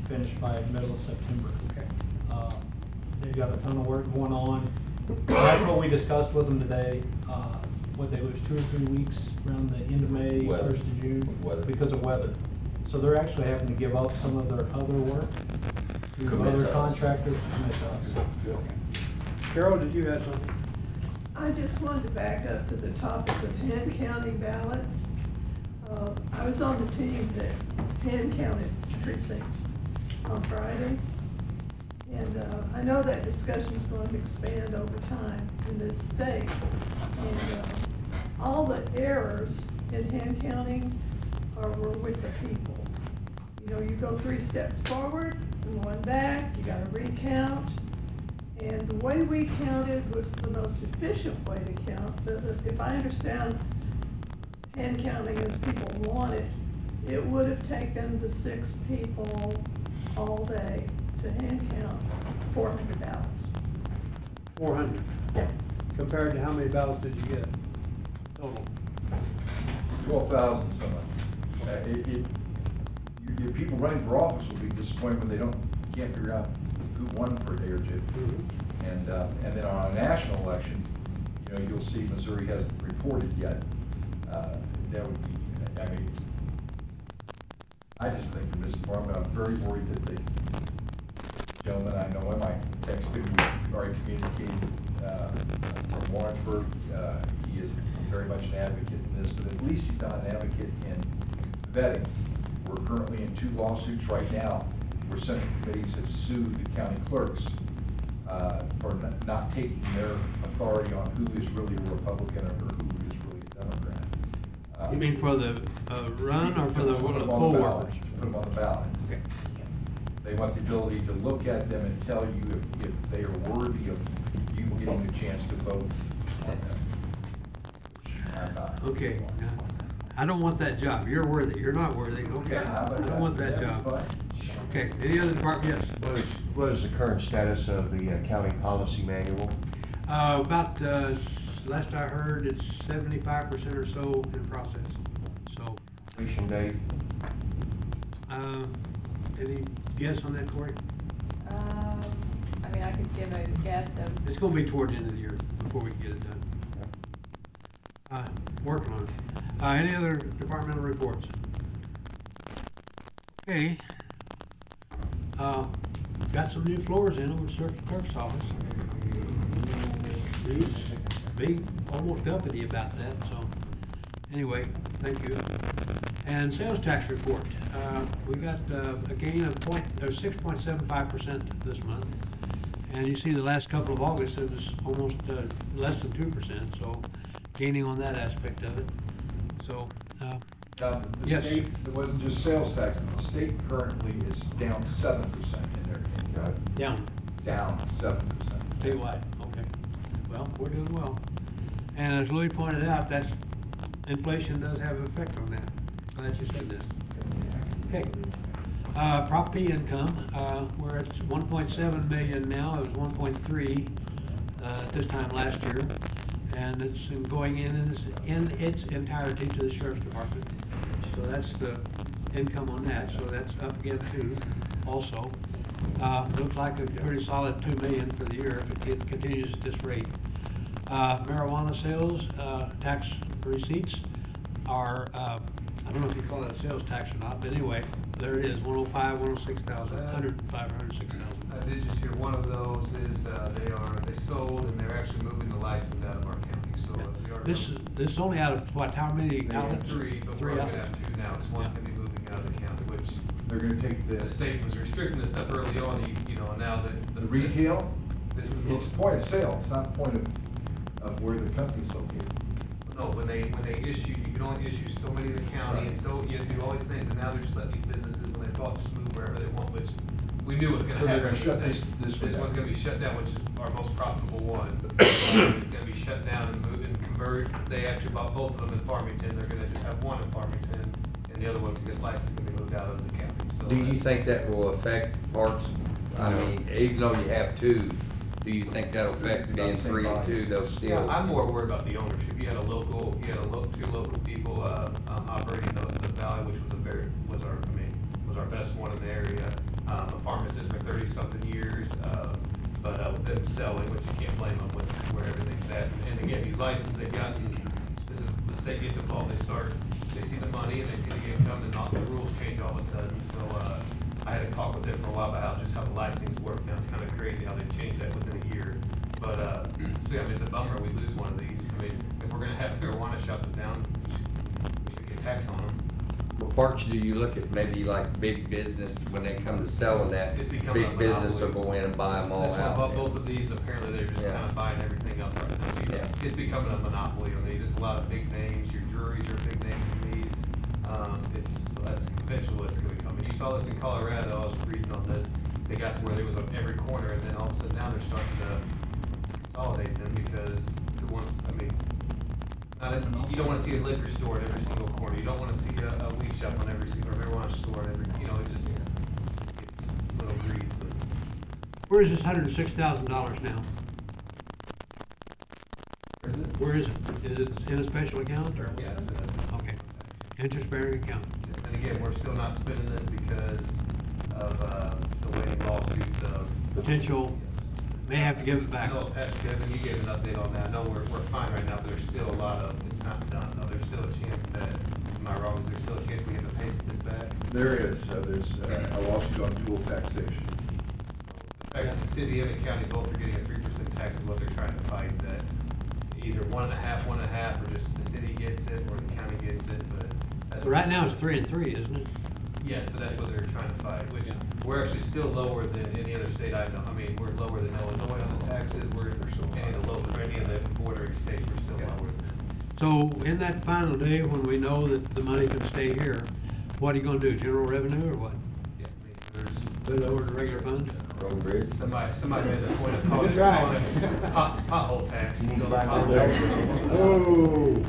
finished by middle of September. They've got a ton of work going on. That's what we discussed with them today. What they lose 2 or 3 weeks around the end of May,
Weather.
1st of June.
Weather.
Because of weather. So they're actually having to give up some of their other work. To
Commit
other
to us.
contractors, commit to us.
Carol, did you have something?
I just wanted to back up to the topic of hand counting ballots. I was on the team that hand counted precincts on Friday. And I know that discussion's going to expand over time in this state. And all the errors in hand counting were with the people. You know, you go 3 steps forward and 1 back, you gotta recount. And the way we counted was the most efficient way to count. If I understand hand counting as people want it, it would have taken the 6 people all day to hand count 400 ballots.
400.
Yeah.
Compared to how many ballots did you get total?
12,000 some. Your people running for office will be disappointed when they can't figure out who won for a day or two. And then on a national election, you know, you'll see Missouri hasn't reported yet. That would be, I mean, I just think they're misinformed. I'm very worried that the gentleman I know in my text who already communicated from Lawrenceburg, he is very much an advocate in this, but at least he's not an advocate in vetting. We're currently in 2 lawsuits right now where central committees have sued the county clerks for not taking their authority on who is really a Republican or who is really a Democrat.
You mean for the run or for the
Put them on
poll
the ballot.
workers?
Put them on the ballot.
Okay.
They want the ability to look at them and tell you if they are worthy of you getting the chance to vote on them. I'm not.
Okay, now, I don't want that job. You're worthy, you're not worthy, okay.
Yeah,
I don't want that job.
fine.
Okay, any other department, yes?
What is the current status of the county policy manual?
About, last I heard, it's 75% or so in process, so,
Completion date?
any guess on that, Corey?
I mean, I could give a guess of,
It's gonna be toward the end of the year before we can get it done. Working on it. Any other departmental reports? Okay. Got some new floors in over the clerk's office. He's big, almost uppity about that, so, anyway, thank you. And sales tax report, we got a gain of 6.75% this month. And you see the last couple of August, it was almost less than 2%, so gaining on that aspect of it. So,
Now, the
Yes.
state, it wasn't just sales tax, but the state currently is down 7% in their income.
down
Down 7%.
statewide, okay. Well, we're doing well. And as Louis pointed out, that inflation does have an effect on that. Glad you said that. Okay. Property income, we're at 1.7 million now, it was 1.3 at this time last year. And it's going in its entirety to the sheriff's department. So that's the income on that, so that's up again too, also. Looks like a pretty solid 2 million for the year if it continues at this rate. Marijuana sales, tax receipts are, I don't know if you call that sales tax or not, but anyway, there it is, 105, 106,000, 105, 106,000.
I did just hear one of those is, they sold and they're actually moving the license out of our county, so we are.
This is only out of what, how many outlets?
3, but we're gonna have 2 now, because one's gonna be moving out of the county, which
They're gonna take
the state was restricting this stuff early on, you know, now that.
the retail,
This was.
it's point of sale, it's not point of where the company's located.
No, when they issued, you can only issue so many in the county, and so you have to do all these things, and now they're just letting these businesses, when they thought, just move wherever they want, which we knew was gonna
So they're
happen.
gonna shut this one
This
down.
one's gonna be shut down, which is our most profitable one. It's gonna be shut down and move and convert. They actually bought both of them in Farmington. They're gonna just have one in Farmington, and the other one's gonna get licensed, gonna be moved out of the county, so.
Do you think that will affect parks? I mean, even though you have 2, do you think that'll affect being 3 and 2, they'll still?
Yeah, I'm more worried about the ownership. You had two local people, operating the Valley, which was our best one in the area. A pharmacist for 30-something years, but with them selling, which you can't blame them with where everything's at. And again, these licenses they've gotten, this is, the state gets involved, they see the money and they see the income, and all the rules change all of a sudden. So, I had a talk with them for a while about how the licensing work. Now it's kind of crazy how they changed that within a year. But, so yeah, I mean, it's a bummer we lose one of these. I mean, if we're gonna have marijuana shops in town, we should get tax on them.
What parts do you look at, maybe like big business, when they come to selling that,
It's becoming a
big business will
monopoly.
go in and buy them all
That's why
out?
both of these, apparently they're just
Yeah.
kind of buying everything up right now.
Yeah.
It's becoming a monopoly on these. It's a lot of big names. Your juries are big names in these. That's eventually it's gonna become. And you saw this in Colorado. I was reading on this. They got to where there was on every corner, and then all of a sudden now they're starting to consolidate them because who wants, I mean, you don't wanna see a liquor store at every single corner. You don't wanna see a weed shop on every single, marijuana store at every, it just, it's a little greed, but.
Where is this $106,000 now? Where is it? Is it in a special account or?
Yeah, that's it.
Okay, interest-bearing account.
And again, we're still not spending this because of, the waiting lawsuits of.
Potential, may have to give it back.
I know, Pastor Kevin, you gave an update on that. I know we're fine right now, but there's still a lot of, it's not done, though. There's still a chance that, am I wrong, is there still a chance we have to pay this back?
There is, there's a lawsuit on dual taxation.
The fact that the city and the county both are getting a 3% tax is what they're trying to fight, that either 1.5, or just the city gets it, or the county gets it, but that's.
So right now it's 3 and 3, isn't it?
Yes, but that's what they're trying to fight, which we're actually still lower than any other state I know. I mean, we're lower than Illinois on the taxes, we're any of the local, any of the bordering states, we're still lower than them.
So in that final day, when we know that the money can stay here, what are you gonna do, general revenue or what?
Yeah, I mean, there's.
Put it over to regular funds?
Road and bridge?
Somebody made the point of calling it, pothole tax.
Oh.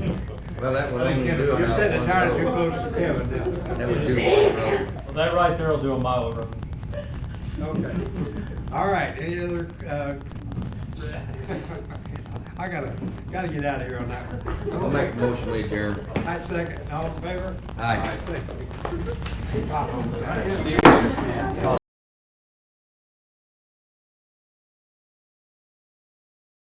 Well, that would only do.
You're
about
setting
one
the tires too
road.
close to Kevin now.
That would do one road.
Well, that right there will do a mile of road.
Okay. All right, any other, I gotta get out of here on that one.
I'll make a motion, we adjourn.
I second, all in favor?
Aye.
Thank you.